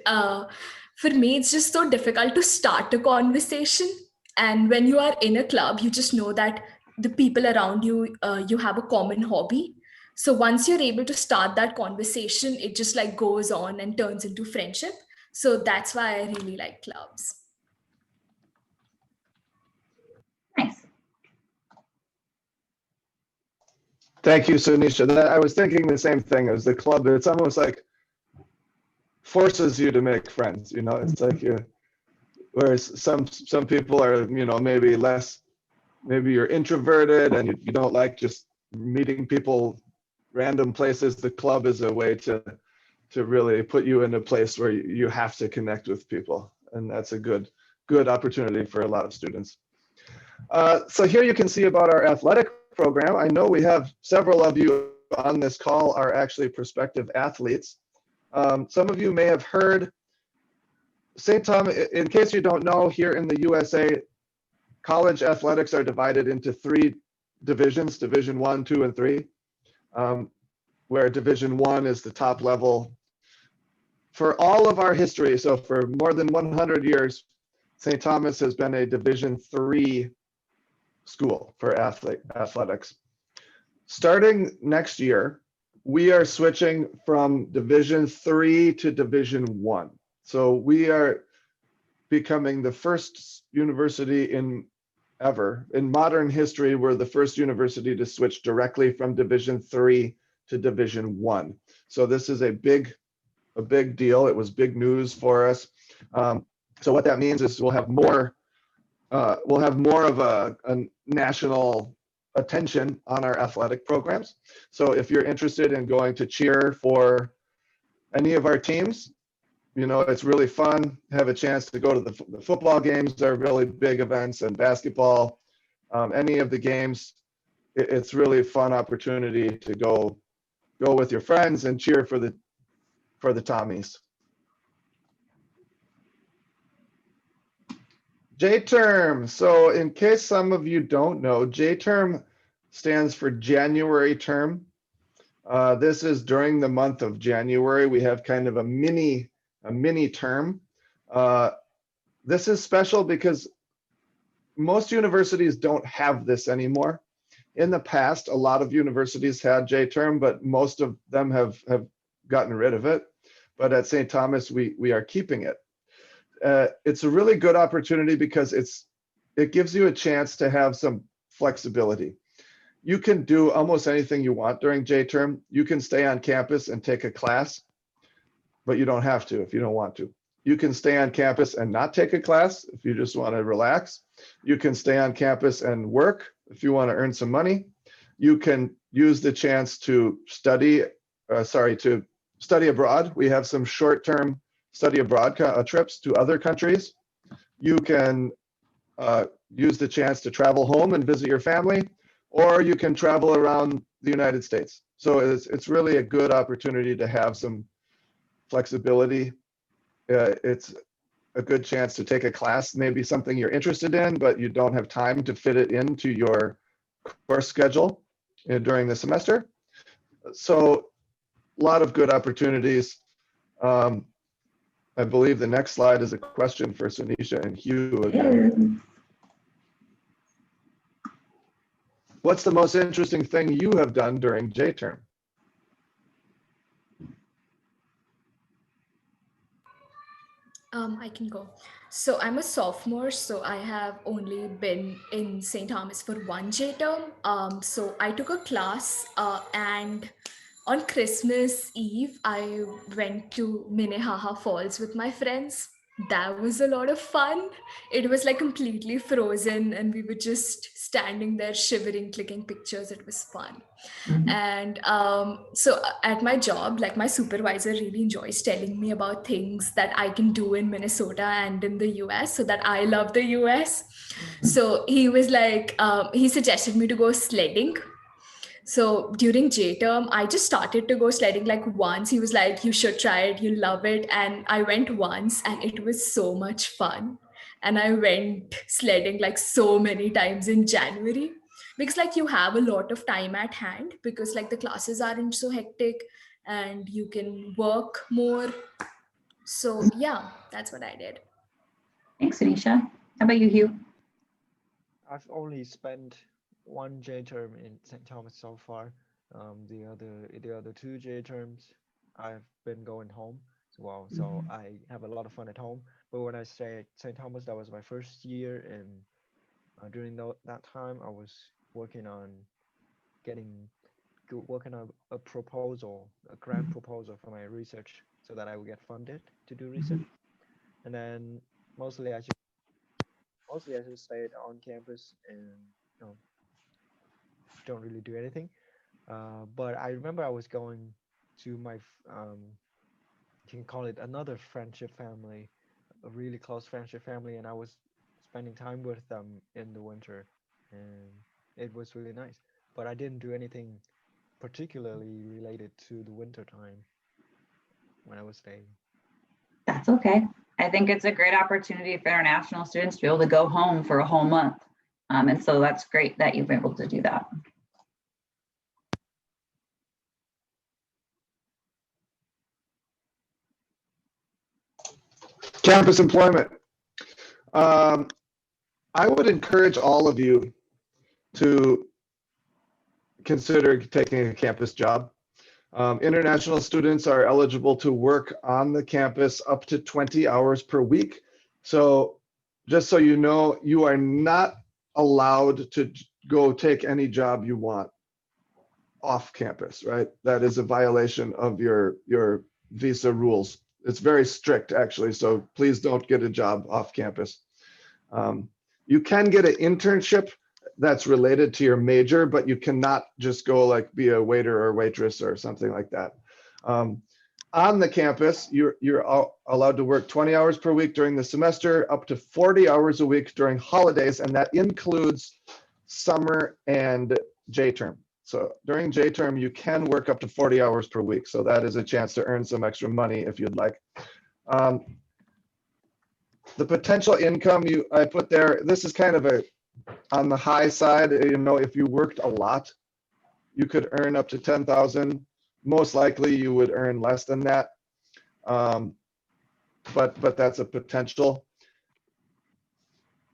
for me, it's just so difficult to start a conversation. And when you are in a club, you just know that the people around you, you have a common hobby. So once you're able to start that conversation, it just like goes on and turns into friendship. So that's why I really like clubs. Nice. Thank you, Sunisha. I was thinking the same thing as the club. It's almost like forces you to make friends. You know, it's like whereas some people are, you know, maybe you're introverted and you don't like just meeting people random places. The club is a way to really put you in a place where you have to connect with people, and that's a good opportunity for a lot of students. So here you can see about our athletic program. I know we have several of you on this call are actually prospective athletes. Some of you may have heard St. Thomas. In case you don't know, here in the USA, college athletics are divided into 3 divisions: Division 1, 2, and 3, where Division 1 is the top level. For all of our history, so for more than 100 years, St. Thomas has been a Division 3 school for athletics. Starting next year, we are switching from Division 3 to Division 1. So we are becoming the first university in modern history. We're the first university to switch directly from Division 3 to Division 1. So this is a big deal. It was big news for us. So what that means is we'll have more of a national attention on our athletic programs. So if you're interested in going to cheer for any of our teams, you know, it's really fun. Have a chance to go to the football games are really big events, and basketball, any of the games. It's really a fun opportunity to go with your friends and cheer for the Tommies. J-term. So in case some of you don't know, J-term stands for January term. This is during the month of January. We have kind of a mini term. This is special because most universities don't have this anymore. In the past, a lot of universities had J-term, but most of them have gotten rid of it. But at St. Thomas, we are keeping it. It's a really good opportunity because it gives you a chance to have some flexibility. You can do almost anything you want during J-term. You can stay on campus and take a class, but you don't have to if you don't want to. You can stay on campus and not take a class if you just want to relax. You can stay on campus and work if you want to earn some money. You can use the chance to study abroad. We have some short-term study abroad trips to other countries. You can use the chance to travel home and visit your family, or you can travel around the United States. So it's really a good opportunity to have some flexibility. It's a good chance to take a class, maybe something you're interested in, but you don't have time to fit it into your course schedule during the semester. So a lot of good opportunities. I believe the next slide is a question for Sunisha and Hugh again. What's the most interesting thing you have done during J-term? I can go. So I'm a sophomore, so I have only been in St. Thomas for one J-term. So I took a class and on Christmas Eve, I went to Minnehaha Falls with my friends. That was a lot of fun. It was like completely frozen and we were just standing there shivering, clicking pictures. It was fun. And so at my job, like my supervisor really enjoys telling me about things that I can do in Minnesota and in the US, so that I love the US. So he was like, he suggested me to go sledding. So during J-term, I just started to go sledding like once. He was like, you should try it, you'll love it. And I went once and it was so much fun. And I went sledding like so many times in January because like you have a lot of time at hand because like the classes aren't so hectic and you can work more. So yeah, that's what I did. Thanks, Anisha. How about you, Hugh? I've only spent one J term in St. Thomas so far. The other two J terms, I've been going home as well. So I have a lot of fun at home. But when I stay at St. Thomas, that was my first year, and during that time, I was working on working on a proposal, a grant proposal for my research, so that I would get funded to do research. And then mostly I just stayed on campus and don't really do anything. But I remember I was going to my you can call it another friendship family, a really close friendship family, and I was spending time with them in the winter, and it was really nice. But I didn't do anything particularly related to the winter time when I was staying. That's okay. I think it's a great opportunity for international students to be able to go home for a whole month. And so that's great that you've been able to do that. Campus employment. I would encourage all of you to consider taking a campus job. International students are eligible to work on the campus up to 20 hours per week. So just so you know, you are not allowed to go take any job you want off campus, right? That is a violation of your visa rules. It's very strict, actually, so please don't get a job off campus. You can get an internship that's related to your major, but you cannot just go like be a waiter or waitress or something like that. On the campus, you're allowed to work 20 hours per week during the semester, up to 40 hours a week during holidays, and that includes summer and J-term. So during J-term, you can work up to 40 hours per week. So that is a chance to earn some extra money if you'd like. The potential income I put there, this is kind of on the high side. You know, if you worked a lot, you could earn up to 10,000. Most likely you would earn less than that. But that's a potential.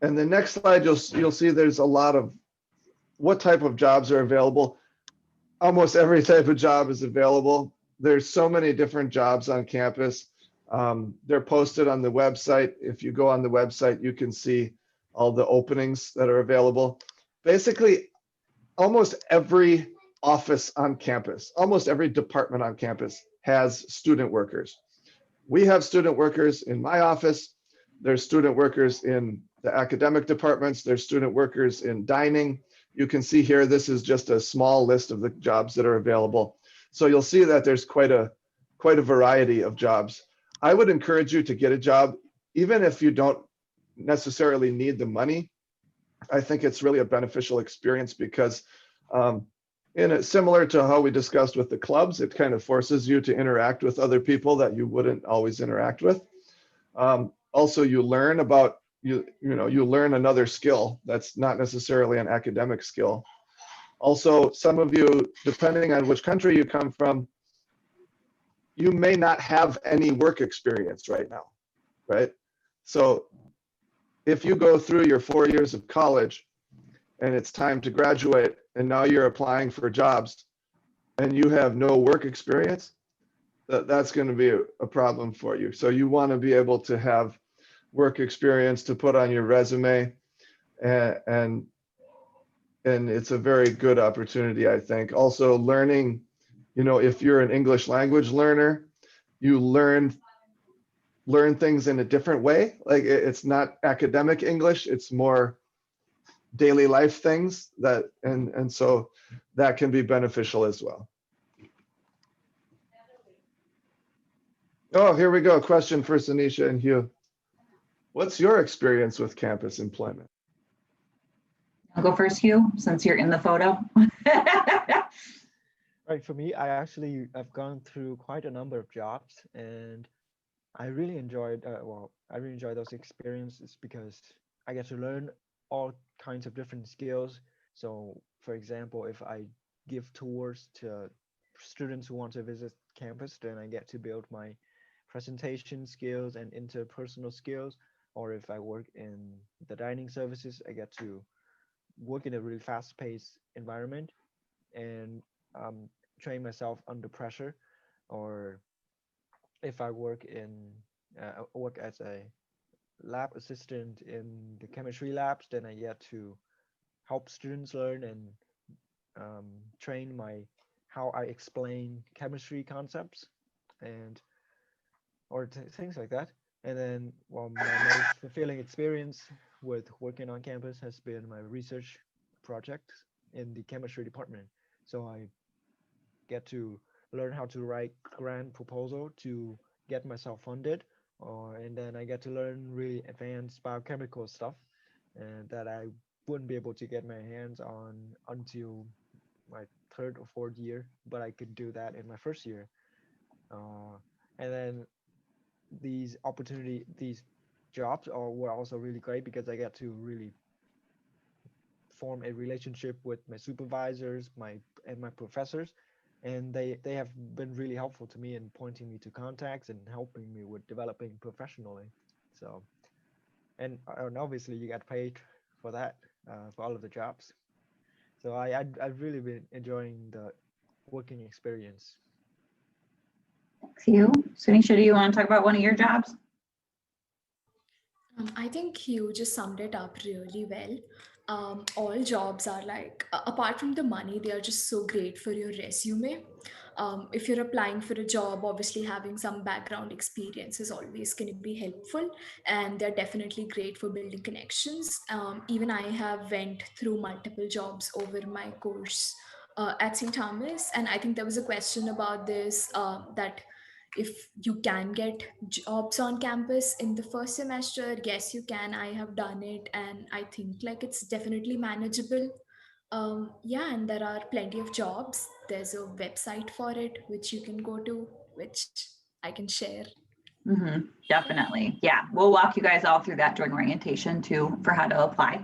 And the next slide, you'll see there's a lot of what type of jobs are available. Almost every type of job is available. There's so many different jobs on campus. They're posted on the website. If you go on the website, you can see all the openings that are available. Basically, almost every office on campus, almost every department on campus has student workers. We have student workers in my office. There's student workers in the academic departments. There's student workers in dining. You can see here, this is just a small list of the jobs that are available. So you'll see that there's quite a variety of jobs. I would encourage you to get a job, even if you don't necessarily need the money. I think it's really a beneficial experience because similar to how we discussed with the clubs, it kind of forces you to interact with other people that you wouldn't always interact with. Also, you learn about, you learn another skill that's not necessarily an academic skill. Also, some of you, depending on which country you come from, you may not have any work experience right now, right? So if you go through your 4 years of college and it's time to graduate and now you're applying for jobs and you have no work experience, that's going to be a problem for you. So you want to be able to have work experience to put on your resume, and it's a very good opportunity, I think. Also learning, if you're an English language learner, you learn things in a different way. Like it's not academic English, it's more daily life things and so that can be beneficial as well. Oh, here we go. Question for Sanisha and Hugh. What's your experience with campus employment? I'll go first, Hugh, since you're in the photo. Right, for me, I've gone through quite a number of jobs, and I really enjoyed those experiences because I get to learn all kinds of different skills. So, for example, if I give tours to students who want to visit campus, then I get to build my presentation skills and interpersonal skills. Or if I work in the dining services, I get to work in a really fast-paced environment and train myself under pressure. Or if I work as a lab assistant in the chemistry labs, then I get to help students learn and train how I explain chemistry concepts or things like that. And then, my most fulfilling experience with working on campus has been my research projects in the chemistry department. So I get to learn how to write grant proposal to get myself funded, and then I get to learn really advanced biochemical stuff, and that I wouldn't be able to get my hands on until my third or fourth year, but I could do that in my first year. And then these jobs were also really great because I get to really form a relationship with my supervisors, and my professors, and they have been really helpful to me in pointing me to contacts and helping me with developing professionally. So, and obviously you get paid for that, for all of the jobs. So I've really been enjoying the working experience. Thanks, you. Sunisha, do you want to talk about one of your jobs? I think you just summed it up really well. All jobs are like, apart from the money, they are just so great for your resume. If you're applying for a job, obviously having some background experience is always going to be helpful, and they're definitely great for building connections. Even I have went through multiple jobs over my course at St. Thomas, and I think there was a question about this, that if you can get jobs on campus in the first semester. Yes, you can. I have done it, and I think like it's definitely manageable. Yeah, and there are plenty of jobs. There's a website for it which you can go to, which I can share. Definitely. Yeah, we'll walk you guys all through that during orientation too for how to apply.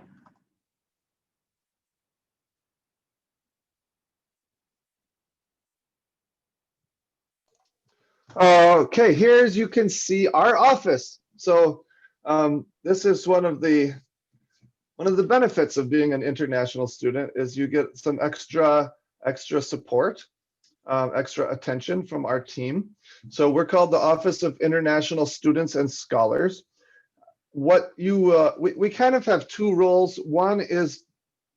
Okay, here's, you can see our office. So this is one of the benefits of being an international student is you get some extra support, extra attention from our team. So we're called the Office of International Students and Scholars. we kind of have two roles. One is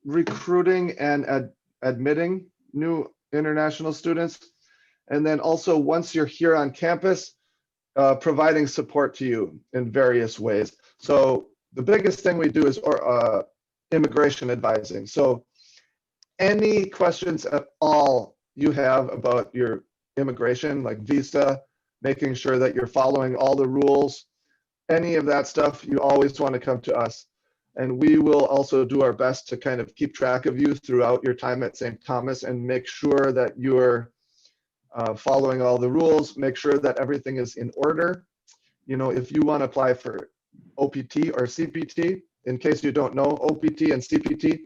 recruiting and admitting new international students. And then also once you're here on campus, providing support to you in various ways. So the biggest thing we do is immigration advising. So any questions at all you have about your immigration, like visa, making sure that you're following all the rules, any of that stuff, you always want to come to us. And we will also do our best to kind of keep track of you throughout your time at St. Thomas and make sure that you're following all the rules, make sure that everything is in order. You know, if you want to apply for OPT or CPT, in case you don't know, OPT and CPT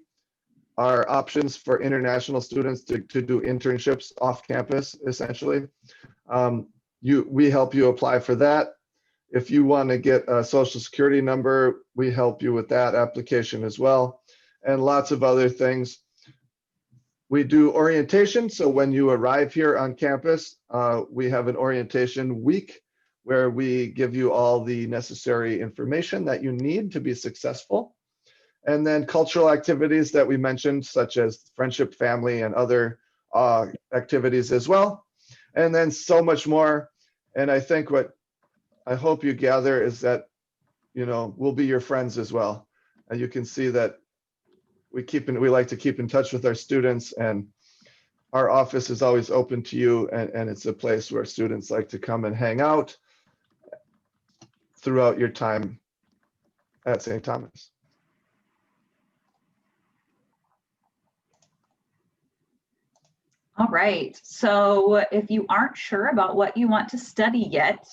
are options for international students to do internships off campus, essentially. We help you apply for that. If you want to get a social security number, we help you with that application as well, and lots of other things. We do orientation. So when you arrive here on campus, we have an orientation week where we give you all the necessary information that you need to be successful. And then cultural activities that we mentioned, such as friendship, family, and other activities as well. And then so much more. And I think what I hope you gather is that, you know, we'll be your friends as well. And you can see that we like to keep in touch with our students, and our office is always open to you, and it's a place where students like to come and hang out throughout your time at St. Thomas. All right, so if you aren't sure about what you want to study yet,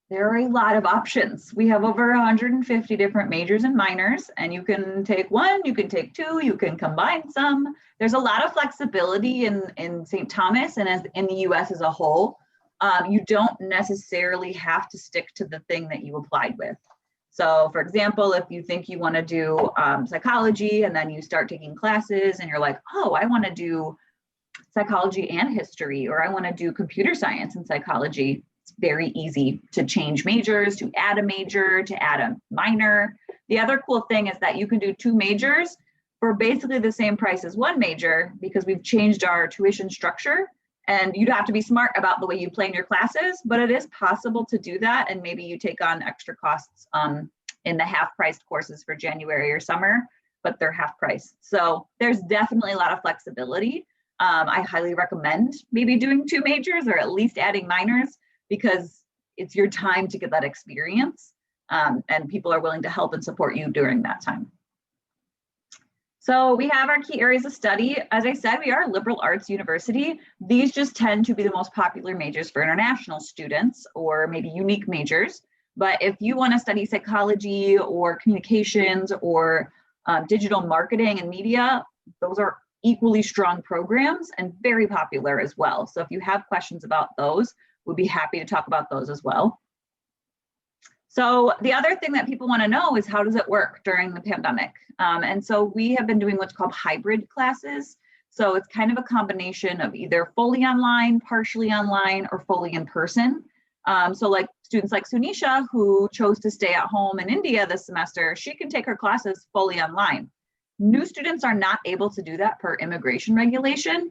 there are a lot of options. We have over 150 different majors and minors, and you can take one, you can take two, you can combine some. There's a lot of flexibility in St. Thomas and in the US as a whole. You don't necessarily have to stick to the thing that you applied with. So for example, if you think you want to do psychology and then you start taking classes and you're like, oh, I want to do psychology and history, or I want to do computer science and psychology. It's very easy to change majors, to add a major, to add a minor. The other cool thing is that you can do two majors for basically the same price as one major, because we've changed our tuition structure, and you'd have to be smart about the way you plan your classes, but it is possible to do that. And maybe you take on extra costs in the half-priced courses for January or summer, but they're half price. So there's definitely a lot of flexibility. I highly recommend maybe doing two majors or at least adding minors, because it's your time to get that experience, and people are willing to help and support you during that time. So we have our key areas of study. As I said, we are a liberal arts university. These just tend to be the most popular majors for international students, or maybe unique majors. But if you want to study psychology or communications or digital marketing and media, those are equally strong programs and very popular as well. So if you have questions about those, we'd be happy to talk about those as well. So the other thing that people want to know is, how does it work during the pandemic? And so we have been doing what's called hybrid classes. So it's kind of a combination of either fully online, partially online, or fully in person. So like students like Sunisha, who chose to stay at home in India this semester, she can take her classes fully online. New students are not able to do that per immigration regulation.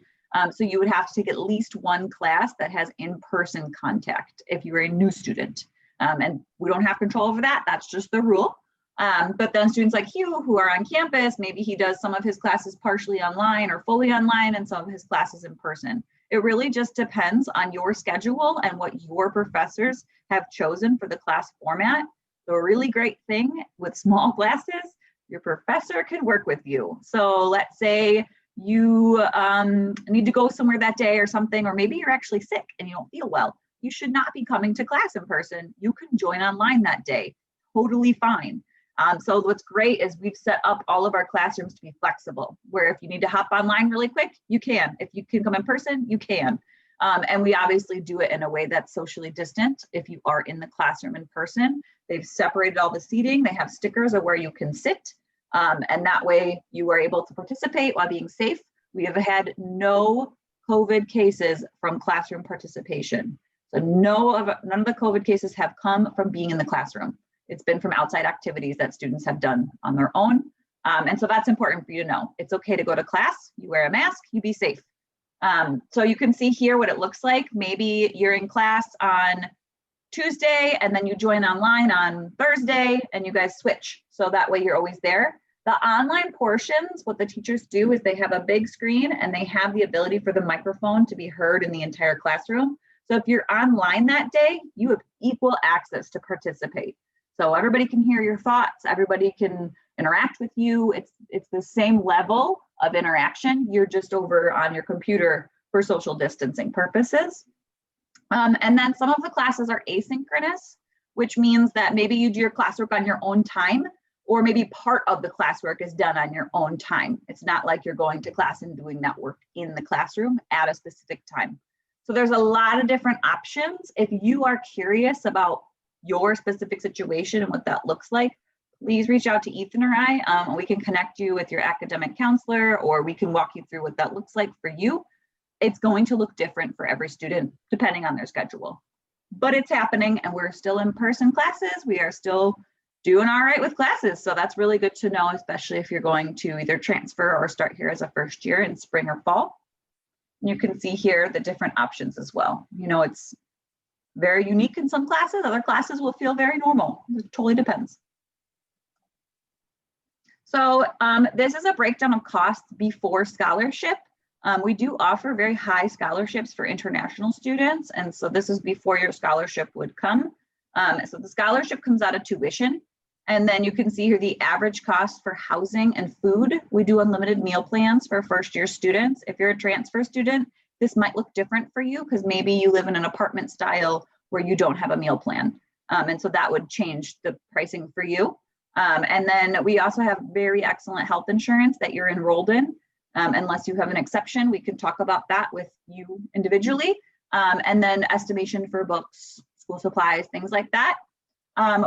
So you would have to take at least one class that has in-person contact if you're a new student. And we don't have control over that. That's just the rule. But then students like Hugh, who are on campus, maybe he does some of his classes partially online or fully online and some of his classes in person. It really just depends on your schedule and what your professors have chosen for the class format. So a really great thing with small classes, your professor can work with you. So let's say you need to go somewhere that day or something, or maybe you're actually sick and you don't feel well. You should not be coming to class in person. You can join online that day, totally fine. So what's great is we've set up all of our classrooms to be flexible, where if you need to hop online really quick, you can. If you can come in person, you can. And we obviously do it in a way that's socially distant. If you are in the classroom in person, they've separated all the seating. They have stickers of where you can sit. And that way you are able to participate while being safe. We have had no COVID cases from classroom participation. So none of the COVID cases have come from being in the classroom. It's been from outside activities that students have done on their own. And so that's important for you to know. It's okay to go to class, you wear a mask, you be safe. So you can see here what it looks like. Maybe you're in class on Tuesday and then you join online on Thursday and you guys switch. So that way you're always there. The online portions, what the teachers do is they have a big screen and they have the ability for the microphone to be heard in the entire classroom. So if you're online that day, you have equal access to participate. So everybody can hear your thoughts, everybody can interact with you. It's the same level of interaction. You're just over on your computer for social distancing purposes. And then some of the classes are asynchronous, which means that maybe you do your classwork on your own time, or maybe part of the classwork is done on your own time. It's not like you're going to class and doing that work in the classroom at a specific time. So there's a lot of different options. If you are curious about your specific situation and what that looks like, please reach out to Ethan or I. We can connect you with your academic counselor, or we can walk you through what that looks like for you. It's going to look different for every student depending on their schedule, but it's happening and we're still in person classes. We are still doing all right with classes. So that's really good to know, especially if you're going to either transfer or start here as a first year in spring or fall. You can see here the different options as well. You know, it's very unique in some classes. Other classes will feel very normal. It totally depends. So this is a breakdown of costs before scholarship. We do offer very high scholarships for international students. And so this is before your scholarship would come. So the scholarship comes out of tuition. And then you can see here the average cost for housing and food. We do unlimited meal plans for first year students. If you're a transfer student, this might look different for you because maybe you live in an apartment style where you don't have a meal plan. And so that would change the pricing for you. And then we also have very excellent health insurance that you're enrolled in. Unless you have an exception, we can talk about that with you individually. And then estimation for books, school supplies, things like that.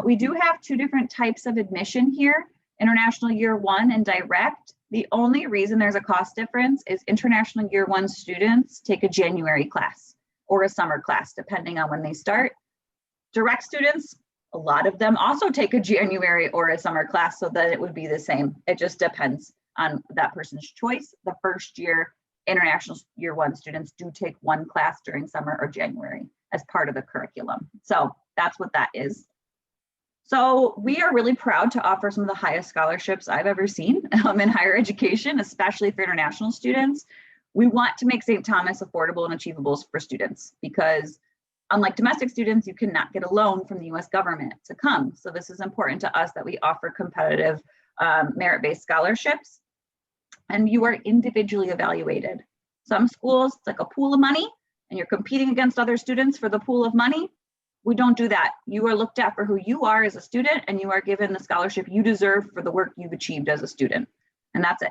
We do have two different types of admission here, International Year 1 and Direct. The only reason there's a cost difference is International Year 1 students take a January class or a summer class, depending on when they start. Direct students, a lot of them also take a January or a summer class, so that it would be the same. It just depends on that person's choice. The first year International Year 1 students do take one class during summer or January as part of the curriculum. So that's what that is. So we are really proud to offer some of the highest scholarships I've ever seen in higher education, especially for international students. We want to make St. Thomas affordable and achievable for students because unlike domestic students, you cannot get a loan from the US government to come. So this is important to us that we offer competitive merit-based scholarships, and you are individually evaluated. Some schools, it's like a pool of money and you're competing against other students for the pool of money. We don't do that. You are looked at for who you are as a student, and you are given the scholarship you deserve for the work you've achieved as a student, and that's it.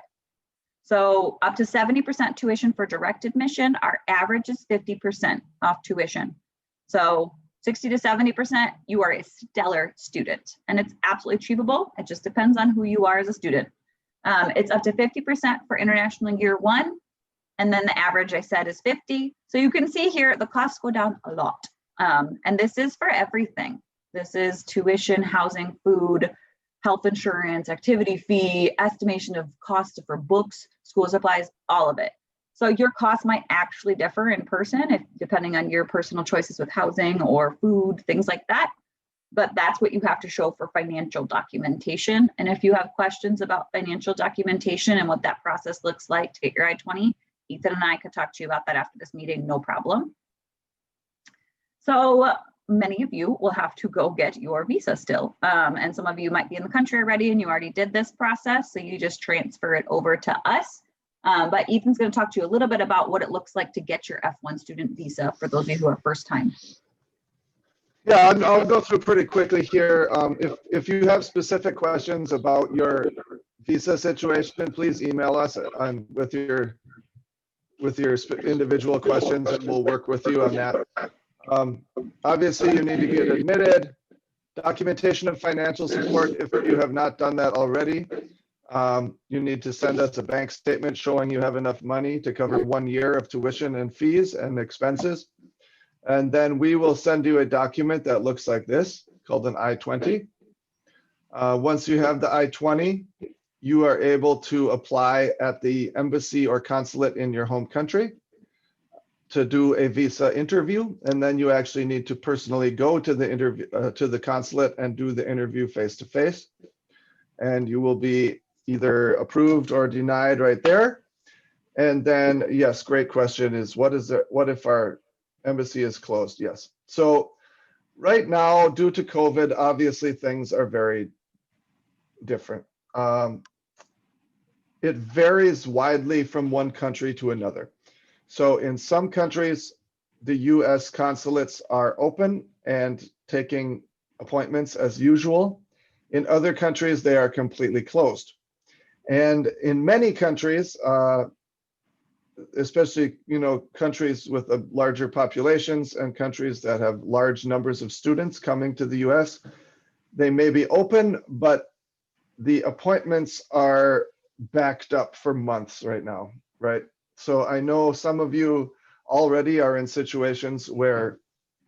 So up to 70% tuition for direct admission. Our average is 50% off tuition. So 60 to 70%, you are a stellar student, and it's absolutely achievable. It just depends on who you are as a student. It's up to 50% for International Year 1, and then the average I said is 50. So you can see here the costs go down a lot. And this is for everything. This is tuition, housing, food, health insurance, activity fee, estimation of cost for books, school supplies, all of it. So your costs might actually differ in person depending on your personal choices with housing or food, things like that. But that's what you have to show for financial documentation. And if you have questions about financial documentation and what that process looks like to get your I-20, Ethan and I could talk to you about that after this meeting, no problem. So many of you will have to go get your visa still. And some of you might be in the country already and you already did this process. So you just transfer it over to us. But Ethan's going to talk to you a little bit about what it looks like to get your F1 student visa for those of you who are first time. Yeah, I'll go through pretty quickly here. If you have specific questions about your visa situation, please email us with your individual questions, and we'll work with you on that. Obviously, you need to get admitted. Documentation of financial support, if you have not done that already. You need to send us a bank statement showing you have enough money to cover 1 year of tuition and fees and expenses. And then we will send you a document that looks like this, called an I-20. Once you have the I-20, you are able to apply at the embassy or consulate in your home country to do a visa interview, and then you actually need to personally go to the interview to the consulate and do the interview face to face, and you will be either approved or denied right there. And then, yes, great question is what if our embassy is closed? Yes. So right now, due to COVID, obviously things are very different. It varies widely from one country to another. So in some countries, the US consulates are open and taking appointments as usual. In other countries, they are completely closed. And in many countries, especially countries with larger populations and countries that have large numbers of students coming to the US, they may be open, but the appointments are backed up for months right now, right? So I know some of you already are in situations where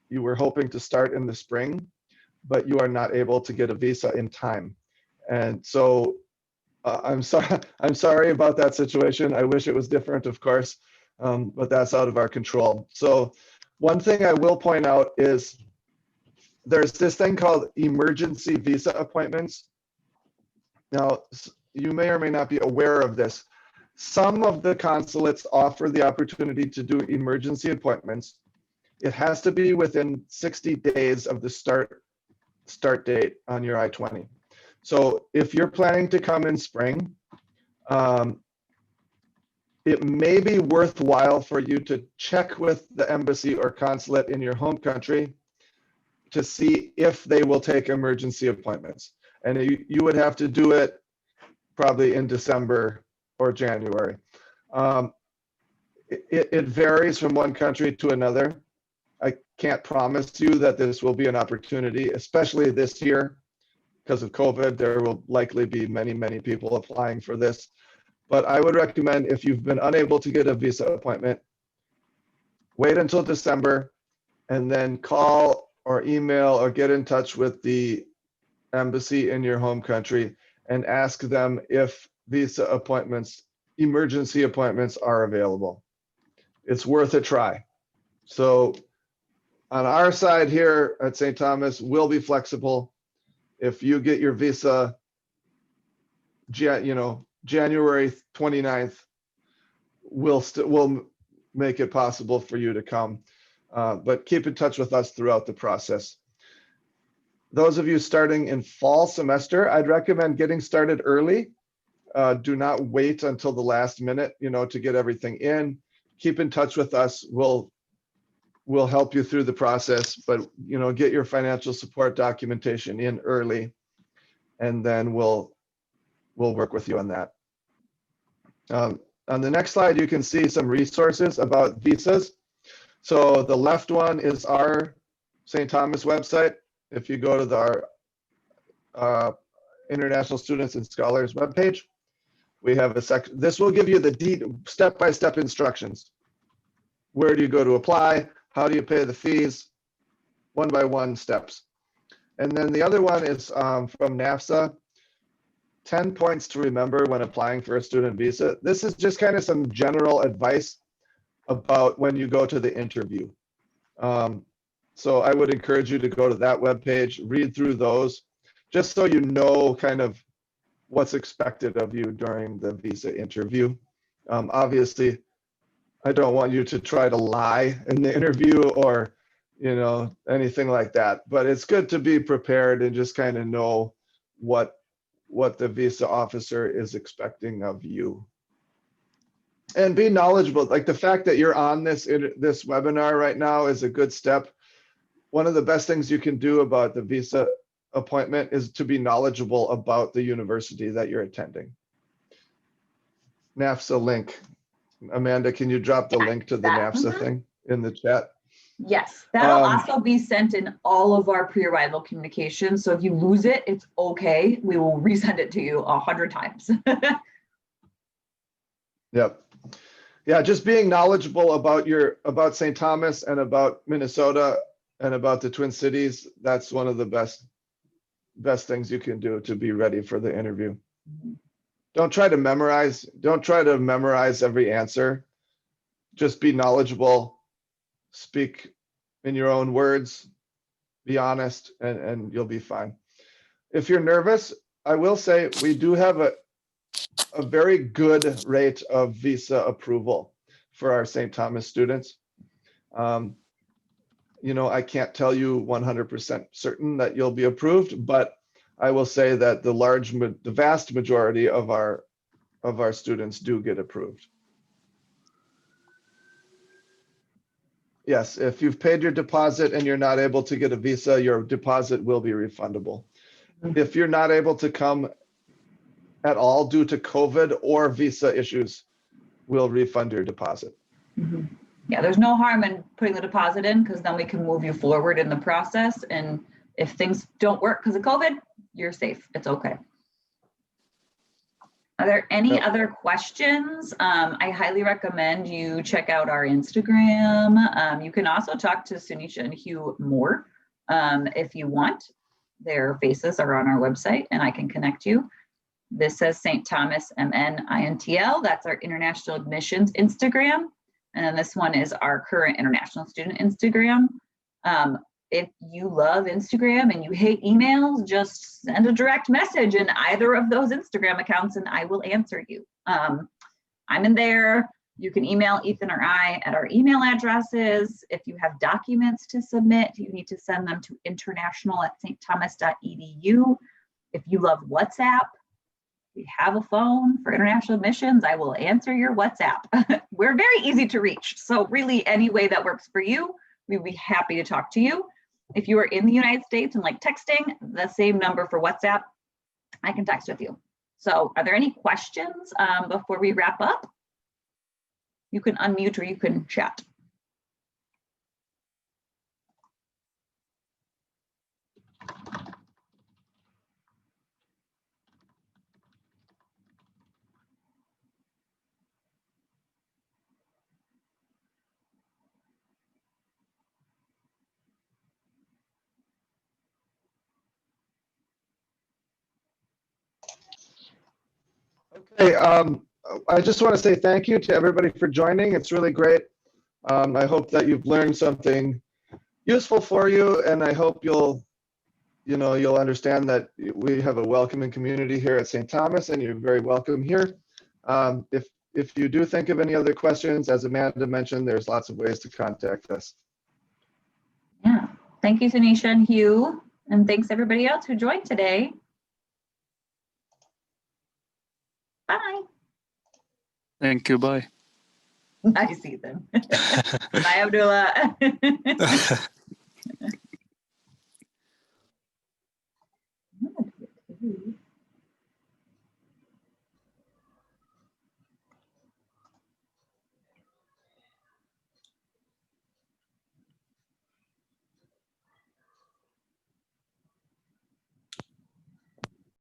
you were hoping to start in the spring, but you are not able to get a visa in time. And so I'm sorry about that situation. I wish it was different, of course, but that's out of our control. So one thing I will point out is there's this thing called emergency visa appointments. Now, you may or may not be aware of this. Some of the consulates offer the opportunity to do emergency appointments. It has to be within 60 days of the start date on your I-20. So if you're planning to come in spring, it may be worthwhile for you to check with the embassy or consulate in your home country to see if they will take emergency appointments. And you would have to do it probably in December or January. It varies from one country to another. I can't promise you that this will be an opportunity, especially this year. Because of COVID, there will likely be many, many people applying for this. But I would recommend, if you've been unable to get a visa appointment, wait until December and then call or email or get in touch with the embassy in your home country and ask them if visa appointments, emergency appointments are available. It's worth a try. So on our side here at St. Thomas, we'll be flexible. If you get your visa, January 29th, we'll make it possible for you to come. But keep in touch with us throughout the process. Those of you starting in fall semester, I'd recommend getting started early. Do not wait until the last minute, to get everything in. Keep in touch with us. We'll help you through the process, but get your financial support documentation in early, and then we'll work with you on that. On the next slide, you can see some resources about visas. So the left one is our St. Thomas website. If you go to our International Students and Scholars webpage, we have a section. This will give you the step-by-step instructions. Where do you go to apply? How do you pay the fees? One-by-one steps. And then the other one is from NAFSA, 10 points to remember when applying for a student visa. This is just kind of some general advice about when you go to the interview. So I would encourage you to go to that webpage, read through those, just so you know kind of what's expected of you during the visa interview. Obviously, I don't want you to try to lie in the interview or, anything like that. But it's good to be prepared and just kind of know what the visa officer is expecting of you. And be knowledgeable. Like the fact that you're on this webinar right now is a good step. One of the best things you can do about the visa appointment is to be knowledgeable about the university that you're attending. NAFSA link. Amanda, can you drop the link to the NAFSA thing in the chat? Yes, that'll also be sent in all of our pre-arrival communications. So if you lose it, it's okay. We will resend it to you 100 times. Yep. Yeah, just being knowledgeable about St. Thomas and about Minnesota and about the Twin Cities, that's one of the best things you can do to be ready for the interview. Don't try to memorize every answer. Just be knowledgeable, speak in your own words, be honest, and you'll be fine. If you're nervous, I will say we do have a very good rate of visa approval for our St. Thomas students. You know, I can't tell you 100% certain that you'll be approved, but I will say that the vast majority of our students do get approved. Yes, if you've paid your deposit and you're not able to get a visa, your deposit will be refundable. If you're not able to come at all due to COVID or visa issues, we'll refund your deposit. Yeah, there's no harm in putting the deposit in, because then we can move you forward in the process. And if things don't work because of COVID, you're safe. It's okay. Are there any other questions? I highly recommend you check out our Instagram. You can also talk to Sunisha and Hugh more if you want. Their faces are on our website and I can connect you. This says St. Thomas MNINTL. That's our international admissions Instagram. And then this one is our current international student Instagram. If you love Instagram and you hate emails, just send a direct message in either of those Instagram accounts and I will answer you. I'm in there. You can email Ethan or I at our email addresses. If you have documents to submit, you need to send them to international@stthomas.edu. If you love WhatsApp, we have a phone for international admissions. I will answer your WhatsApp. We're very easy to reach. So really any way that works for you, we'd be happy to talk to you. If you are in the United States and like texting, the same number for WhatsApp, I can text with you. So are there any questions before we wrap up? You can unmute or you can chat. Okay, I just want to say thank you to everybody for joining. It's really great. I hope that you've learned something useful for you, and I hope you'll understand that we have a welcoming community here at St. Thomas, and you're very welcome here. If you do think of any other questions, as Amanda mentioned, there's lots of ways to contact us. Yeah, thank you, Tanisha and Hugh, and thanks everybody else who joined today. Bye. Thank you. Bye. Bye, Ethan. Bye, Abdullah.